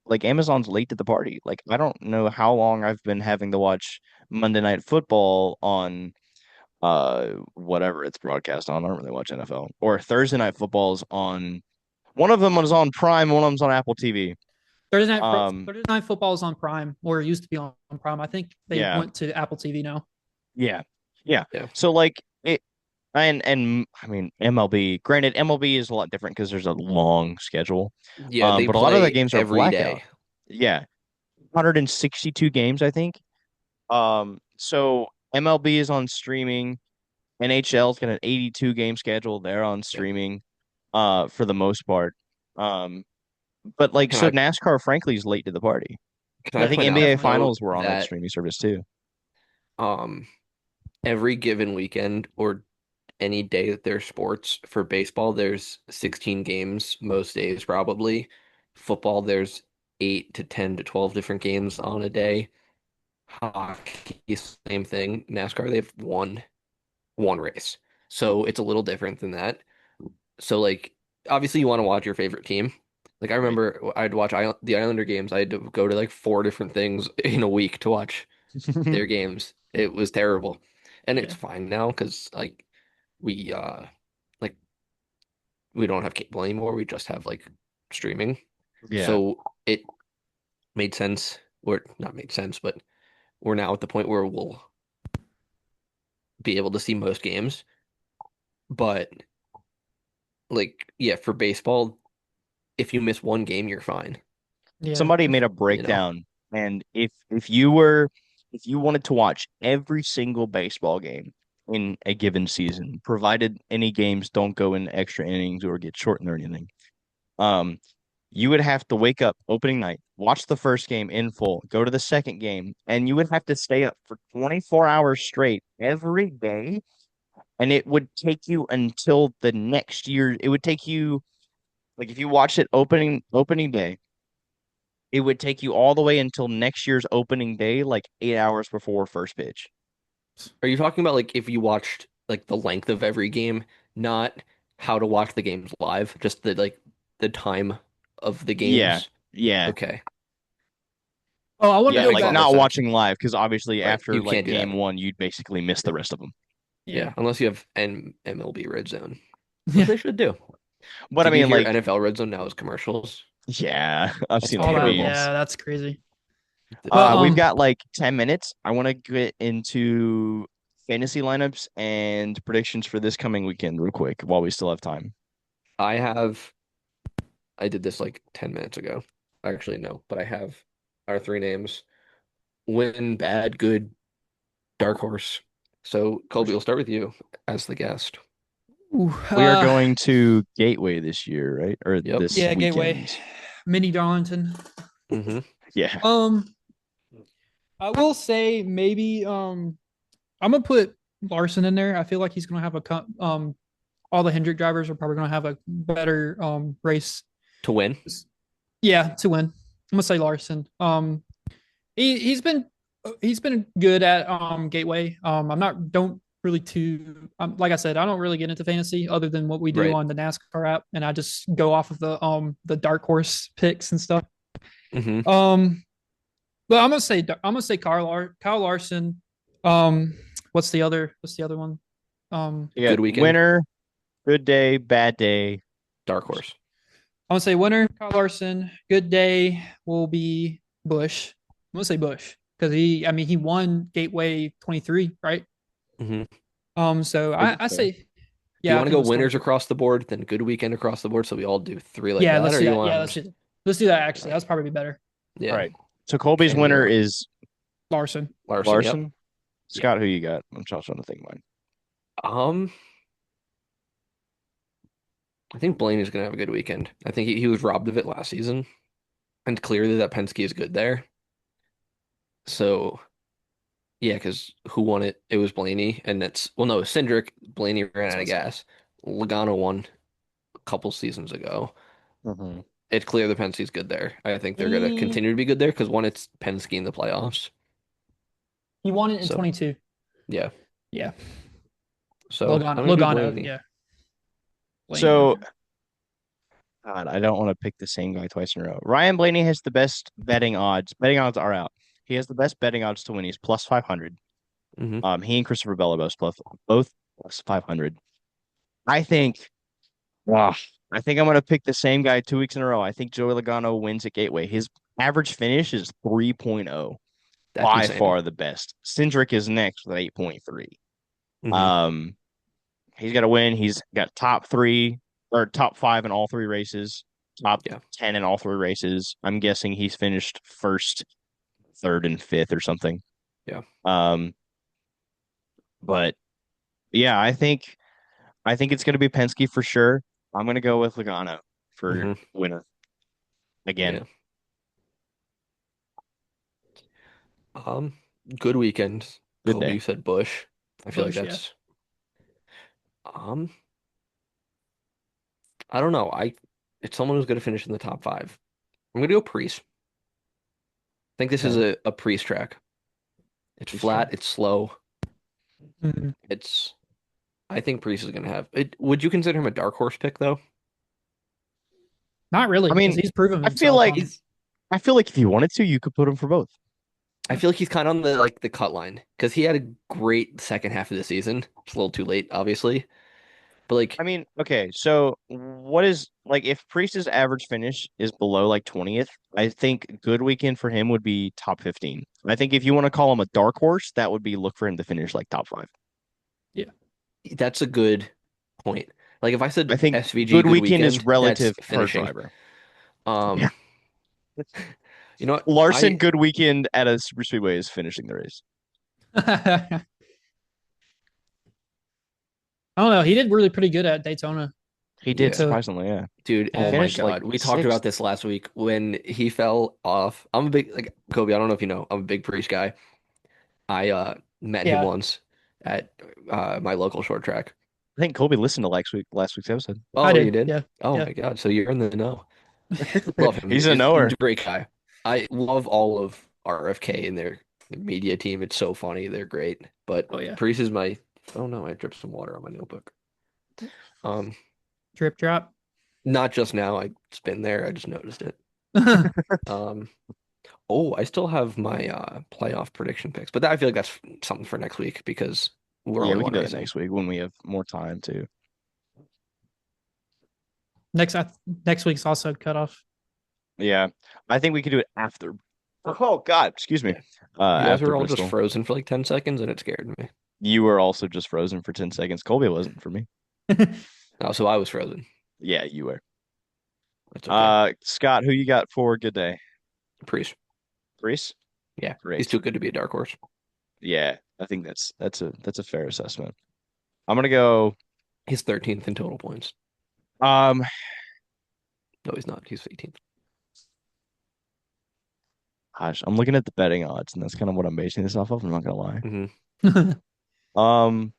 like Amazon's late to the party. Like I don't know how long I've been having to watch Monday Night Football on whatever it's broadcast on. I don't really watch NFL. Or Thursday Night Football's on one of them was on Prime, one of them's on Apple TV. Um
Thursday night football is on Prime, or it used to be on Prime. I think they
yeah.
went to Apple TV now.
Yeah. Yeah.
Yeah,
So like it and I mean MLB, granted MLB is a lot different because there's a long schedule.
yeah, they
But a lot of the
play
games are
every
blackout.
day.
Yeah. 162 games, I think. So MLB is on streaming. NHL's got an 82 game schedule. They're on
Yeah.
streaming, for the most part. Um, but like,
Can
so
I
NASCAR, frankly, is late to the party.
can I
I think
Yeah,
point out
NBA
definitely.
though
Finals were on that
that
streaming service too.
um every given weekend or any day that there's sports for baseball, there's 16 games most days probably. Football, there's 8 to 10 to 12 different games on a day. Hockey, same thing. NASCAR, they have one race. So it's a little different than that. So like obviously you want to watch your favorite team. Like I
Right.
remember I'd watch the Islander games. I had to go to like four different things in a week to watch their games. It was terrible. And it's
Yeah.
fine now because we like we don't have cable anymore. We just have like streaming.
Yeah.
So it made sense, or not made sense, but we're now at the point where we'll be able to see most games. But like, yeah, for baseball, if you miss one game, you're fine,
Yeah.
Somebody made a
you know?
breakdown, and if you wanted to watch every single baseball game in a given season, provided any games don't go in extra innings or get shortened or anything, um, you would have to wake up opening night, watch the first game in full, go to the second game, and you would have to stay up for 24 hours straight every day. And it would take you until the next year. It would take you like if you watched it opening day, it would take you all the way until next year's opening day, like 8 hours before first pitch.
Are you talking about like if you watched like the length of every game, not how to watch the games live, just the time of the
Yeah,
games?
yeah,
Okay.
Oh, I want to
That
yeah.
go
makes
Like
more
back.
not
sense.
watching live because obviously
Right.
after
You
like
can't do that.
game one, you'd basically miss the rest of them.
Yeah.
Yeah, unless you have N MLB Red Zone, which
Yeah.
they should do.
But I
Did you
mean,
hear
like,
NFL Red Zone now is commercials?
yeah, I've
That's
seen all the
That.
terrible.
memes.
Yeah, that's crazy.
The-
But
We've got like 10 minutes. I want to get into fantasy lineups and predictions for this coming weekend real quick while we still have time.
I have I did this like 10 minutes ago. Actually, no, but I have our three names. Win, bad, good, dark horse. So, Colby, we'll start with you as the guest.
ooh,
We are going to Gateway this year, right? Or
Yep.
this
yeah, Gateway,
weekend.
Mini Darlington.
hmm
Yeah.
Um, I will say maybe I'm gonna put Larson in there. I feel like he's gonna have all the Hendrick drivers are probably gonna have a better race.
To win.
Yeah, to win. I'm gonna say Larson. He's been good at Gateway. I'm not don't really too like I said, I don't really get into fantasy other than what we do
Right.
on the NASCAR app, and I just go off of the dark horse picks and stuff.
hmm
Um, but I'm gonna say Kyle Larson. Um, what's the other one?
You
Good
got
weekend.
winner, good day, bad day.
Dark horse.
I'm gonna say winner Kyle Larson. Good day will be Bush. I'm gonna say Bush because I mean, he won Gateway 23, right?
hmm
So
Is it
I
fair?
say
Do you
Yeah, I
want to
think it
go
was
winners
22.
across the board, then good weekend across the board, so we all do three like
Yeah,
that,
let's
or
do
you
that. Yeah, let's
want?
do that. Let's do that. Actually, that's probably better.
All
Yeah,
right. So Colby's
Kenny
winner
or
is
Larson.
Larson. Yep.
Larson.
Yeah.
Scott, who you got? I'm just trying to think mine.
Um, I think Blaney's gonna have a good weekend. I think he was robbed of it last season, and clearly that Penske is good there. So yeah, because who won it? It was Blaney, and that's well, no, Cindric. Blaney ran
That's
out
what I
of
said.
gas. Logano won a couple seasons ago.
Mhm.
It's clear the Penske's good there. I think they're gonna
He
continue to be good there because one, it's Penske in the playoffs.
he won it in
So
22.
yeah,
Yeah,
so I'm gonna do
Logano.
Blaney.
Yeah, Blaney won
So
it.
God, I don't want to pick the same guy twice in a row. Ryan Blaney has the best betting odds. Betting odds are out. He has the best betting odds to win. He's plus 500.
Hmm.
He and Christopher Bella both plus 500. I think, wow, I think I'm going to pick the same guy 2 weeks in a row. I think Joey Logano wins at Gateway. His average finish is 3.0,
That's
by
insane.
far the best. Cindric is next with 8.3.
Hmm.
Um, he's got to win. He's got top three or top five in all three races, top
Yeah.
10 in all three races. I'm guessing he's finished first, third, and fifth or something.
Yeah.
Um, but yeah, I think it's going to be Penske for sure. I'm going to go with Logano for
Hmm.
winner again.
Yeah. Um, Good weekend.
Good
Colby,
day.
you said Bush. I feel like
Bush. Yeah,
that's um I don't know. It's someone who's gonna finish in the top five. I'm gonna go Priest. I think this is
Okay.
a Priest track. It's
He's trash.
flat, it's slow.
Mhm.
It's I think Priest is gonna have it. Would you consider him a dark horse pick though?
Not really
I
because
mean,
he's proven
I feel
himself
like
on.
I feel like if you wanted to, you could put him for both.
I feel like he's kind of on the like the cut line because he had a great second half of the season. It's a little too late, obviously, but
I
like
mean, okay, so what is like if Priest's average finish is below like 20th, I think good weekend for him would be top 15. I think if you want to call him a dark horse, that would be look for him to finish like top five.
Yeah,
that's a good point. Like if I said
I think
SVG
good
good
weekend is
weekend, that's
relative per
finishing.
driver.
Um,
Yeah.
you know what?
Larson, good weekend at a super speedway is finishing the race.
I don't know. He did really pretty good at Daytona.
He did
Yeah.
To
surprisingly, yeah.
Dude,
He
oh
yeah,
my
finished like
God. We talked about
sixth.
this last week when he fell off. I'm a big like Kobe, I don't know if you know, I'm a big Priest guy. I met him
yeah.
once at my local short track.
I think Colby listened to last week's episode.
I
Oh, you
did.
did?
Yeah,
Oh
yeah.
my God. So you're in the know. Love him.
He's a
He's
knower.
a great guy. I love all of RFK and their media team. It's so funny. They're great. But
Oh yeah.
Priest is my oh no, I dripped some water on my notebook. Um,
Drip drop.
Not just now. It's been there. I just noticed it.
Yeah,
Um, oh, I still have my playoff prediction picks, but I feel like that's something for next week because we're
Yeah,
only
we can
one
do that
race in.
next week when we have more time too.
next next week's also cut off.
Yeah, I think we could do it after. Oh God, excuse me.
Yeah. You guys
After
were all just
Bristol,
frozen for like 10 seconds and it scared me.
you were also just frozen for 10 seconds. Colby wasn't for me.
Oh, so I was frozen.
Yeah, you were.
That's okay.
Scott, who you got for good day?
Priest.
Reese?
Yeah. He's
Great.
too good to be a dark horse.
Yeah, I think that's a fair assessment. I'm gonna go.
He's 13th in total points.
Um,
No, he's not. He's 18th.
gosh, I'm looking at the betting odds, and that's kind of what I'm basing this off of. I'm not gonna lie.
Hmm.
Um,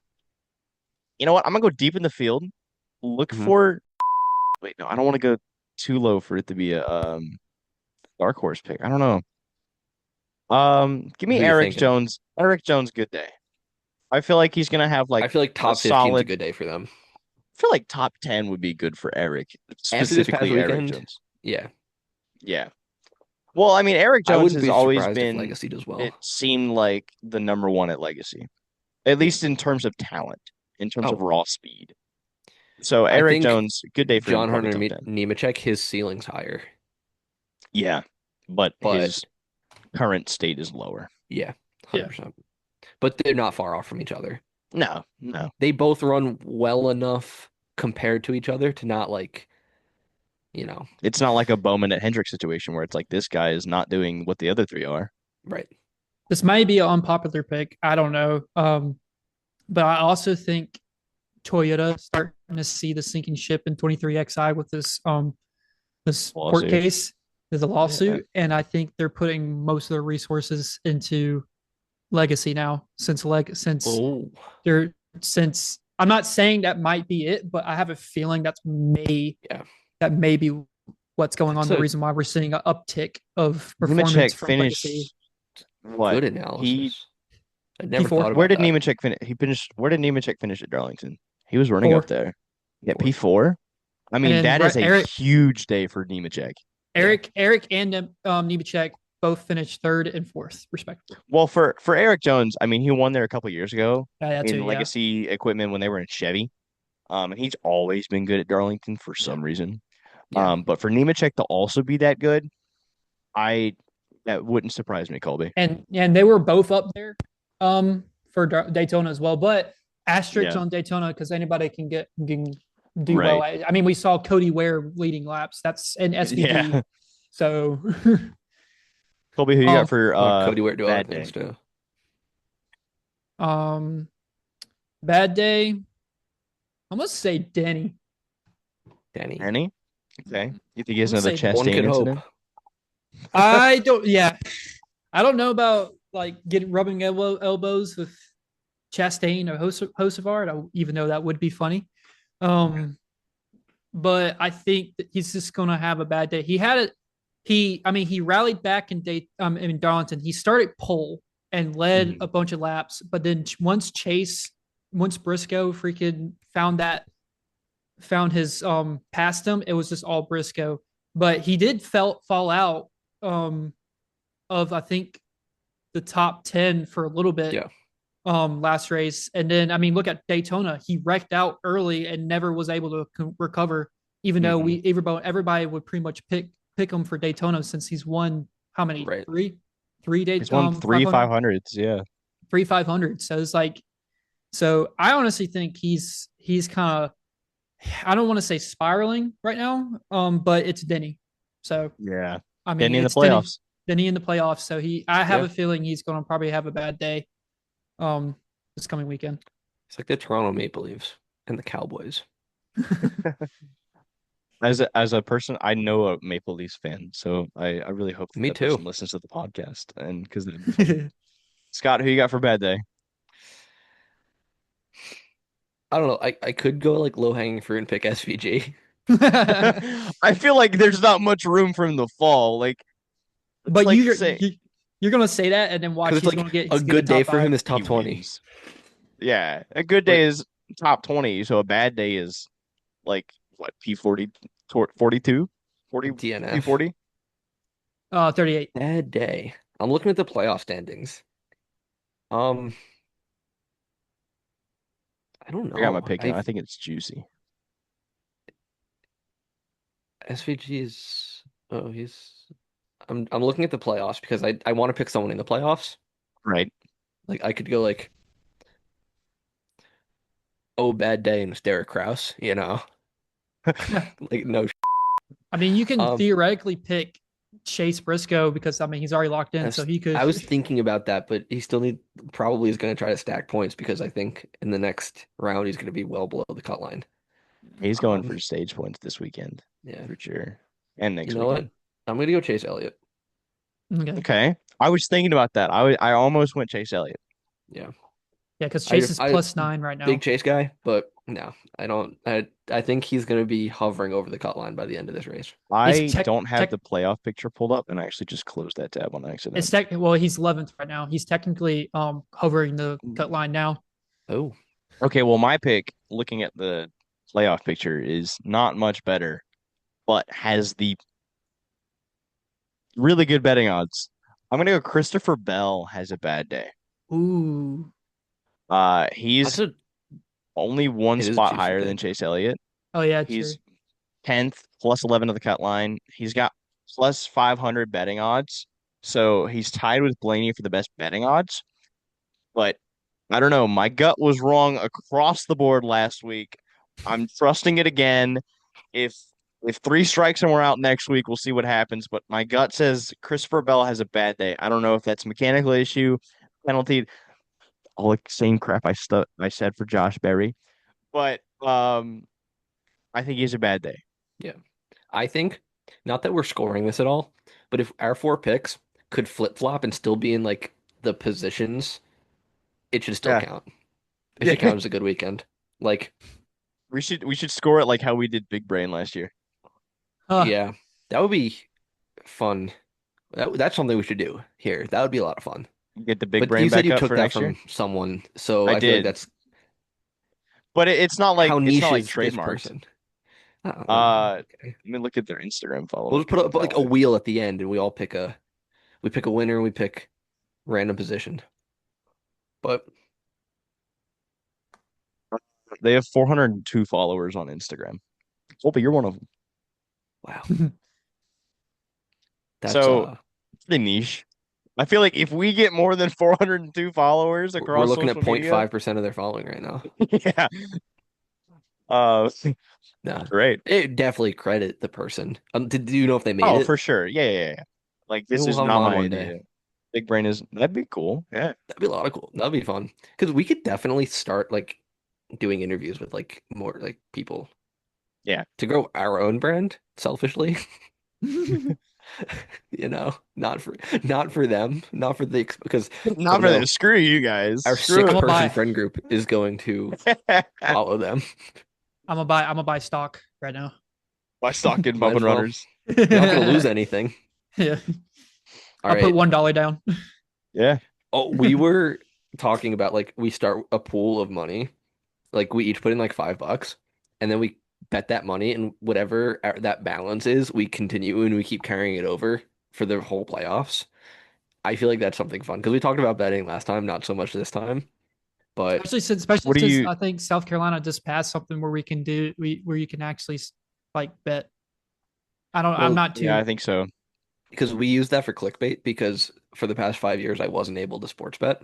you know what? I'm gonna go deep in the field. Look
Hmm.
for. Wait, no, I don't want to go too low for it to be a dark horse pick. I don't know. Give me
Who you
Eric
thinking?
Jones. Eric Jones, good day. I feel like he's gonna have like
I feel like
a
top 15 is a
solid.
good day for them.
I feel like top 10 would be good for Eric,
After this past
specifically Eric
weekend,
Jones.
yeah.
Yeah. Well, I mean, Eric
I
Jones
wouldn't
has
be
always
surprised if
been,
Legacy does
it
well.
seemed like the number one at Legacy, at
Yeah.
least in terms of talent, in terms of
Oh,
raw speed. So
I
Eric
think
Jones, good day for him,
John
probably
Hunter
top 10.
Nemechek, his ceiling's higher,
Yeah, but
but
his current state is lower.
yeah,
Yeah.
100%. But they're not far off from each other.
No, no.
They both run well enough compared to each other to not like, you know,
It's not like a Bowman at Hendrick situation where it's like this guy is not doing what the other three are.
right.
This may be an unpopular pick. I don't know. But I also think Toyota starting to see the sinking ship in 23XI with this court
Lawsuit.
case, there's a
Yeah.
lawsuit, and I think they're putting most of their resources into legacy now since
Oh,
they're since I'm not saying that might be it, but I have a feeling
yeah.
that may be what's going
That's
on. The
a
reason why we're seeing an uptick of performance
Nemechek
from legacy.
finished what?
good
He
analysis. I never thought
P4
where
about
did
that.
Nemechek finish? He finished where did Nemechek finish at Darlington? He was running up
4,
there. Yeah,
Fourth.
P4. I
and
mean,
then
that is a
Eric
huge day for Nemechek.
Yeah.
Eric and Nemechek both finished third and fourth, respectively.
Well, for Eric Jones, I mean, he won there a couple years ago
Yeah, too.
in
Yeah,
legacy equipment when they were in Chevy. And he's always been good at Darlington for
Yeah.
some reason.
Yeah.
But for Nemechek to also be that good, I that wouldn't surprise me, Colby.
and they were both up there for Daytona as well. But asterisks
Yeah,
on Daytona because anybody can do well.
right.
I mean, we saw Cody Ware leading laps. That's an SVG.
Yeah.
So,
Colby, who you got
um,
for
Cody Ware do other
bad
things
day?
too.
um, bad day. I must say Denny.
Danny.
Any? Okay. You think he
I'm
has
gonna
another
say
One
Chastain
could hope.
incident?
I don't. Yeah, I don't know about like getting rubbing elbows with Chastain or Hocevar, even though that would be funny. Um, but I think that he's just going to have a bad day. He had it. I mean, he rallied back in Darlington. He started pole and led a
Mhm.
bunch of laps, but then once Briscoe freaking found his past him, it was just all Briscoe. But he did fall out um of I think the top 10 for a little bit
Yeah.
last race. And then I mean, look at Daytona. He wrecked out early and never was able to recover. Even though
Mhm.
everybody would pretty much pick him for Daytona since he's won how many
Right.
three day
He's won three
500
500s. Yeah.
500. So it's like I honestly think he's kind of I don't want to say spiraling right now, but it's Denny. So
Yeah.
I mean,
Getting in the
it's
playoffs.
Denny in the playoffs. So I have
Yeah.
a feeling he's going to probably have a bad day um this coming weekend.
It's like the Toronto Maple Leafs and the Cowboys.
As a person, I know a Maple Leafs fan, so I really hope that
Me
that
too.
person listens to the podcast and because that'd be funny. Scott, who you got for bad day?
I don't know. I could go like low hanging fruit and pick SVG.
I feel like there's not much room for him to fall. Like it's
But
like say
you're gonna say that and then watch
Because it's like a
he's gonna get a
good day
top
for him
five.
is
he
top 20.
wins. Yeah, a good day
Like
is top 20, so a bad day is like what P40 42 40
DNF.
P40.
38.
Bad day. I'm looking at the playoff standings. Um, I don't
I got my
know.
pick now. I think it's juicy.
SVG is he's I'm looking at the playoffs because I want to pick someone in the playoffs.
Right.
Like I could go like, oh, bad day and it's Derek Kraus, you know. Like no.
I mean, you can
Um,
theoretically pick Chase Briscoe because I mean he's already locked in, so
as
he could.
I was thinking about that, but he still probably is going to try to stack points because I think in the next round he's going to be well below the cut line.
He's going
Um,
for stage points this weekend
yeah.
for sure. And
You
next
know what?
weekend.
I'm going to go Chase Elliott.
Okay,
Okay. I was thinking about that. I almost went Chase Elliott.
Yeah.
yeah, because Chase
I
is
I
+9 right
big
now.
Chase guy, but no, I don't. I think he's going to be hovering over the cut line by the end of this race.
He's
I
tech
don't have
tech.
the playoff picture pulled up and I actually just closed that tab on
It's
accident.
tech. Well, he's 11th right now. He's technically hovering the cut line now.
Oh,
Okay, well, my pick, looking at the playoff picture, is not much better, but has the really good betting odds. I'm gonna go Christopher Bell has a bad day.
Ooh.
He's
that's a
only one
it is a
spot
juicy
higher than
pick.
Chase Elliott.
Oh yeah, true.
He's 10th plus 11 to the cut line. He's got plus 500 betting odds. So he's tied with Blaney for the best betting odds. But I don't know. My gut was wrong across the board last week. I'm trusting it again. If if three strikes and we're out next week, we'll see what happens. But my gut says Christopher Bell has a bad day. I don't know if that's a mechanical issue, penalty, all the same crap I said for Josh Berry. But I think he has a bad day.
Yeah. I think not that we're scoring this at all, but if our four picks could flip-flop and still be in like the positions, it should still
Yeah.
count. It should
Yeah.
count as a good weekend. Like,
We should score it like how we did Big Brain last year.
Huh.
yeah, that would be fun. That's something we should do here. That would be a lot of fun.
Get the Big
But you
Brain
said
back
you
up
took
for
that
next year.
from someone, so
I
I feel like
did.
that's
But it's not like
how
it's not
niche
like
is this
trademarked.
person? Well, okay.
Let me look at their Instagram
We'll
follow
just
because
put
I'll
up like
tell
a
you.
wheel at the end, and we pick a winner, and we pick random position. But
They have 402 followers on Instagram. Kolby, you're one of them.
wow, that's
So pretty niche. I feel like if we get more than 402 followers
we're
across
looking at
social media,
0.5% of their following right now.
yeah, uh,
Nah,
great.
it definitely credit the person. Did you know if they made
Oh,
it?
for sure. Yeah, yeah, yeah. Like
Maybe
this
we'll
is
have them
not
on
my
one day.
idea. Big Brain is that'd be cool. Yeah.
That'd be a lot of cool. That'd be fun because we could definitely start like doing interviews with like more like people
Yeah.
to grow our own brand selfishly. Not for them, not for the because oh
Not for
no,
that. Screw you guys.
our
Screw
I'm
six
gonna
person
buy.
friend group is going to
it.
follow them.
I'm gonna buy stock right now.
My stock in
Might
Bub
as
and
well.
Runners.
You're not going to lose anything.
Yeah,
All
I'll put
right.
$1 down.
Yeah.
Oh, we were talking about like we start a pool of money. Like we each put in like $5, and then we bet that money, and whatever that balance is, we continue and we keep carrying it over for the whole playoffs. I feel like that's something fun because we talked about betting last time, not so much this time. But
Especially
What do
since
you
I think South Carolina just passed something where we can do where you can actually like bet. I'm
well,
not
Yeah,
too.
I think so.
because we use that for clickbait because for the past 5 years I wasn't able to sports bet.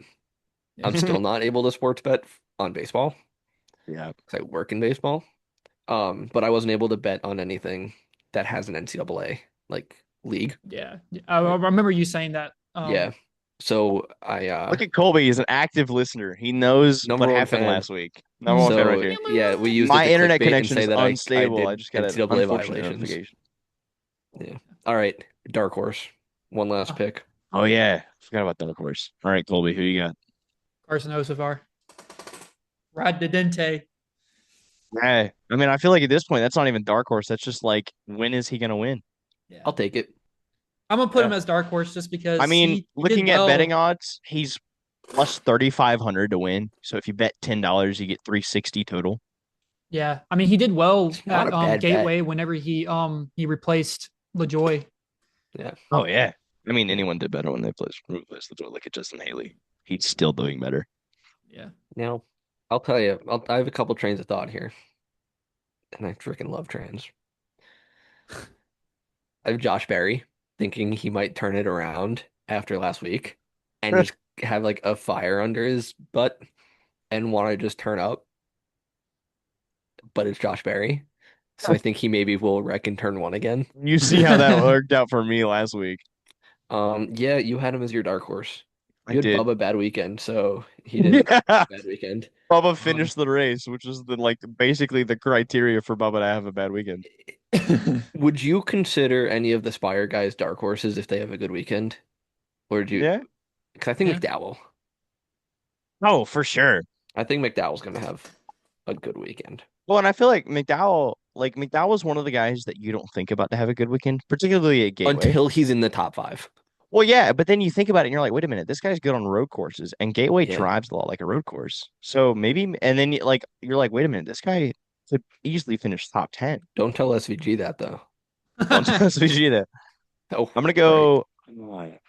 Yeah.
I'm still not able to sports bet on baseball
Yeah.
because I work in baseball. But I wasn't able to bet on anything that has an NCAA like league.
Yeah. I remember you saying that.
Yeah. So I
Look at Colby. He's an active listener. He knows what
number one
happened
fan.
last week. Number one fan right
So
here.
yeah, we used it
My
to
internet
clickbait and
connection
say
is
that I
unstable. I
did
just got an
NCAA
unfortunate
violations.
notification.
Yeah. All right, dark horse. One last pick.
Oh yeah, forgot about Dark Horse. All right, Colby, who you got?
Carson Osavar. Rod Dente.
Yeah, I mean, I feel like at this point, that's not even Dark Horse. That's just like, when is he gonna win?
Yeah.
I'll take it.
I'm gonna put
Yeah.
him as dark horse just
I
because
mean,
he did
looking at betting
well.
odds, he's plus 3,500 to win. So if you bet $10, you get 360 total.
Yeah, I mean he did well
It's not
at
a bad bet.
Gateway whenever he replaced LaJoy.
Yeah.
Oh yeah. I mean,
Yeah.
anyone did better when they replaced the door. Look at Justin Haley. He's still doing better.
Yeah.
Now, I'll tell you, I have a couple trains of thought here, and I freaking love trains. I have Josh Berry thinking he might turn it around after last week and just have like a fire under his butt and want to just turn up, but it's Josh Berry. So I think he maybe will wreck in turn one again.
You see how that worked out for me last week.
Yeah, you had him as your dark horse.
I
You had
did.
Bubba bad weekend, so he didn't
Yeah.
bad weekend.
Bubba
Um,
finished the race, which is the like basically the criteria for Bubba to have a bad weekend.
would you consider any of the Spire guys dark horses if they have a good weekend? Or do you?
Yeah.
Because I think
Yeah.
McDowell.
Oh, for sure.
I think McDowell's gonna have a good weekend
Well, and I feel like McDowell's one of the guys that you don't think about to have a good weekend, particularly at Gateway.
until he's in the top five.
Well, yeah, but then you think about it and you're like, wait a minute, this guy's good on road courses, and Gateway
Yeah.
drives a lot like a road course. So maybe, and then like you're like, wait a minute, this guy could easily finish top 10.
Don't tell SVG that though.
Don't tell us that.
Oh,
I'm gonna
sorry.
go.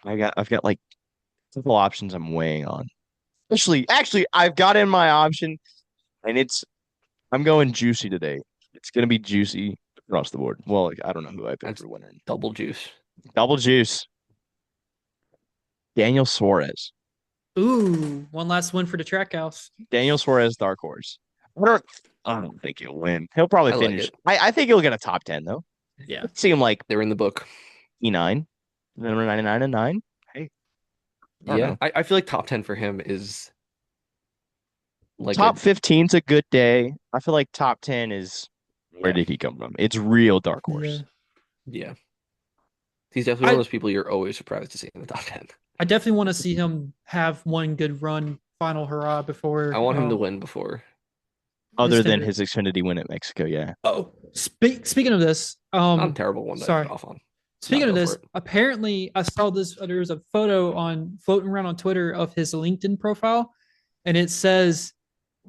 I've got like a couple options I'm weighing on. Actually, I've got in my option, and I'm going juicy today. It's gonna be juicy across the board. Well, like, I don't know who I picked
That's
for winner.
double juice.
Double juice. Daniel Suarez.
Ooh, one last win for the track house.
Daniel Suarez, dark horse. I don't think he'll win. He'll probably
I like
finish.
it.
I think he'll get a top 10 though.
Yeah.
See him like
They're in the book.
E9, number 99 and 9. Hey, I don't
Yeah,
know.
I feel like top 10 for him is like a
Top 15's a good day. I feel like top 10 is where
yeah,
did he come from? It's real dark
Yeah.
horse.
yeah. He's definitely one of
I
those people you're always surprised to see in the top 10.
I definitely want to see him have one good run, final hurrah
I
before
want him to win before.
Other than
Xfinity.
his Xfinity win at Mexico, yeah.
Oh, speaking of this,
Not a terrible one to get
sorry.
off on. No,
Speaking of
go for
this,
it.
apparently I saw this. There was a photo on floating around on Twitter of his LinkedIn profile, and it says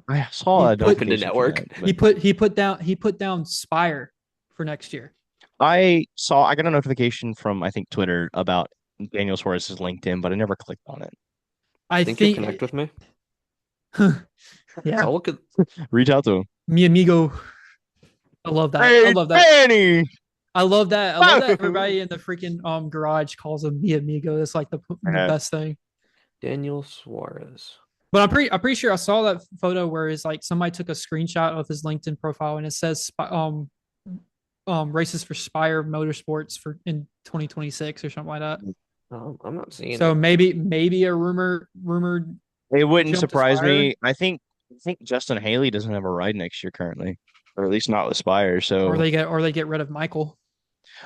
I saw
he
a
put
Open to
notification for
network.
that, but
he put down Spire for next year.
I got a notification from I think Twitter about Daniel Suarez's LinkedIn, but I never clicked on it.
I
Think you'll connect
think,
with me?
yeah,
I'll look at
Reach out to him.
mi amigo. I love that. I
Hey,
love that.
Danny!
I love that. I love that
Whoa!
everybody in the freaking garage calls him mi amigo. That's like the
Yeah.
best thing.
Daniel Suarez.
But I'm pretty sure I saw that photo where it's like somebody took a screenshot of his LinkedIn profile and it says races for Spire Motorsports for in 2026 or something like that.
I'm not seeing
So
it.
maybe a rumored
It wouldn't
jump to
surprise
Spire,
me. I think Justin Haley doesn't have a ride next year currently, or at least not with Spire. So
or they get rid of Michael.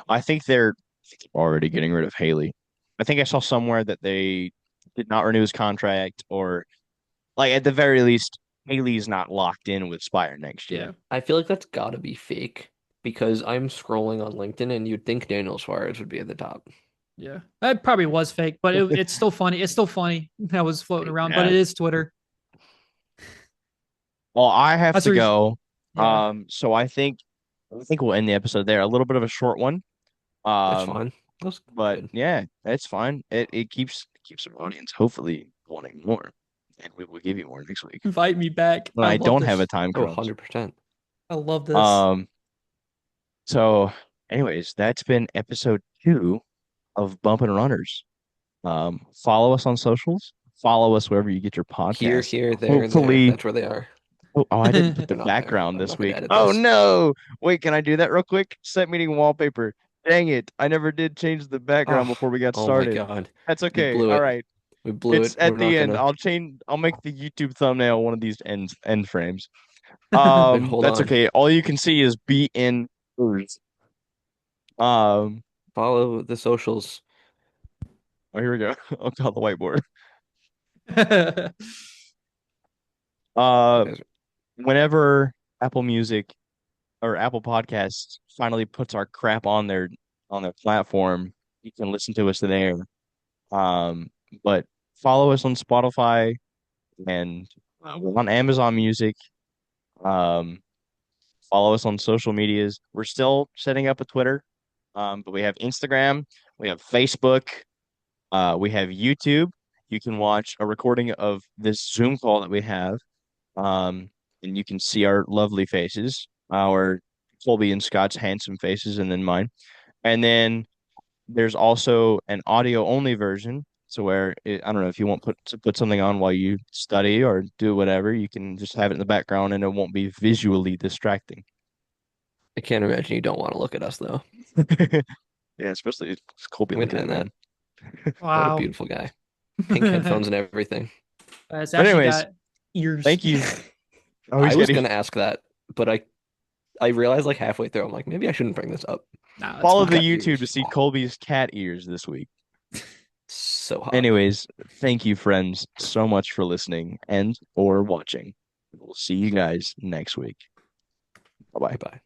I think they're already getting rid of Haley. I think I saw somewhere that they did not renew his contract, or like at the very least, Haley's not locked in with Spire next year.
Yeah,
I feel like that's gotta be fake because I'm scrolling on LinkedIn and you'd think Daniel Suarez would be at the top.
yeah, that probably was fake, but it's still funny. It's still funny that was floating around, but
Yeah.
it is Twitter.
Well, I have
That's
to
the reason.
go.
Yeah,
So I think we'll end the episode there. A little bit of a short one.
That's
Um,
fine. That's
but
good.
yeah, that's fine. It keeps our audience hopefully wanting more, and we will give you more next week.
invite me back.
When
I
I
love
don't have a
this.
time
Oh,
crunch.
100%.
I love this.
Um, so anyways, that's been episode 2 of Bumpin' Runners. Follow us on socials. Follow us wherever you get your
Here,
podcasts.
here, there, and there.
Hopefully,
That's where they are.
oh, I didn't put the
They're not there.
background
I'm
this
not gonna
week.
edit
Oh
this.
no! Wait, can I do that real quick? Set meeting wallpaper. Dang it! I never did change the background
Oh,
before we got
oh my
started.
God.
That's
We
okay.
blew
All
it.
right.
We blew
It's
it. We're
at
not
the end.
gonna.
I'll make the YouTube thumbnail one of these end frames.
Wait, hold
That's
on.
okay. All you can see is BN. Um,
Follow the socials.
oh, here we go. I'll call the whiteboard.
You
Uh,
guys are-
whenever Apple Music or Apple Podcasts finally puts our crap on their platform, you can listen to us there. Um, but follow us on Spotify and we're on Amazon Music. Um, follow us on social medias. We're still setting up a Twitter, but we have Instagram, we have Facebook, we have YouTube. You can watch a recording of this Zoom call that we have, and you can see our lovely faces, our Colby and Scott's handsome faces, and then mine. And then there's also an audio only version. So where I don't know if you want to put something on while you study or do whatever, you can just have it in the background and it won't be visually distracting.
I can't imagine you don't want to look at us though.
Yeah, especially it's Colby looking at
Imagine
man.
that. What a
Wow.
beautiful guy. Pink headphones and everything.
It's
But
actually
anyways,
got ears.
thank you. Oh,
I
he's
was
getting
gonna ask that, but I realized like halfway through, I'm like, maybe I shouldn't bring this up.
No, it's
follow
He's
the
fine.
got
YouTube to
ears.
see Colby's cat ears this week.
So hot.
Anyways, thank you, friends, so much for listening and or watching. We'll see you guys next week. Bye bye.
Goodbye.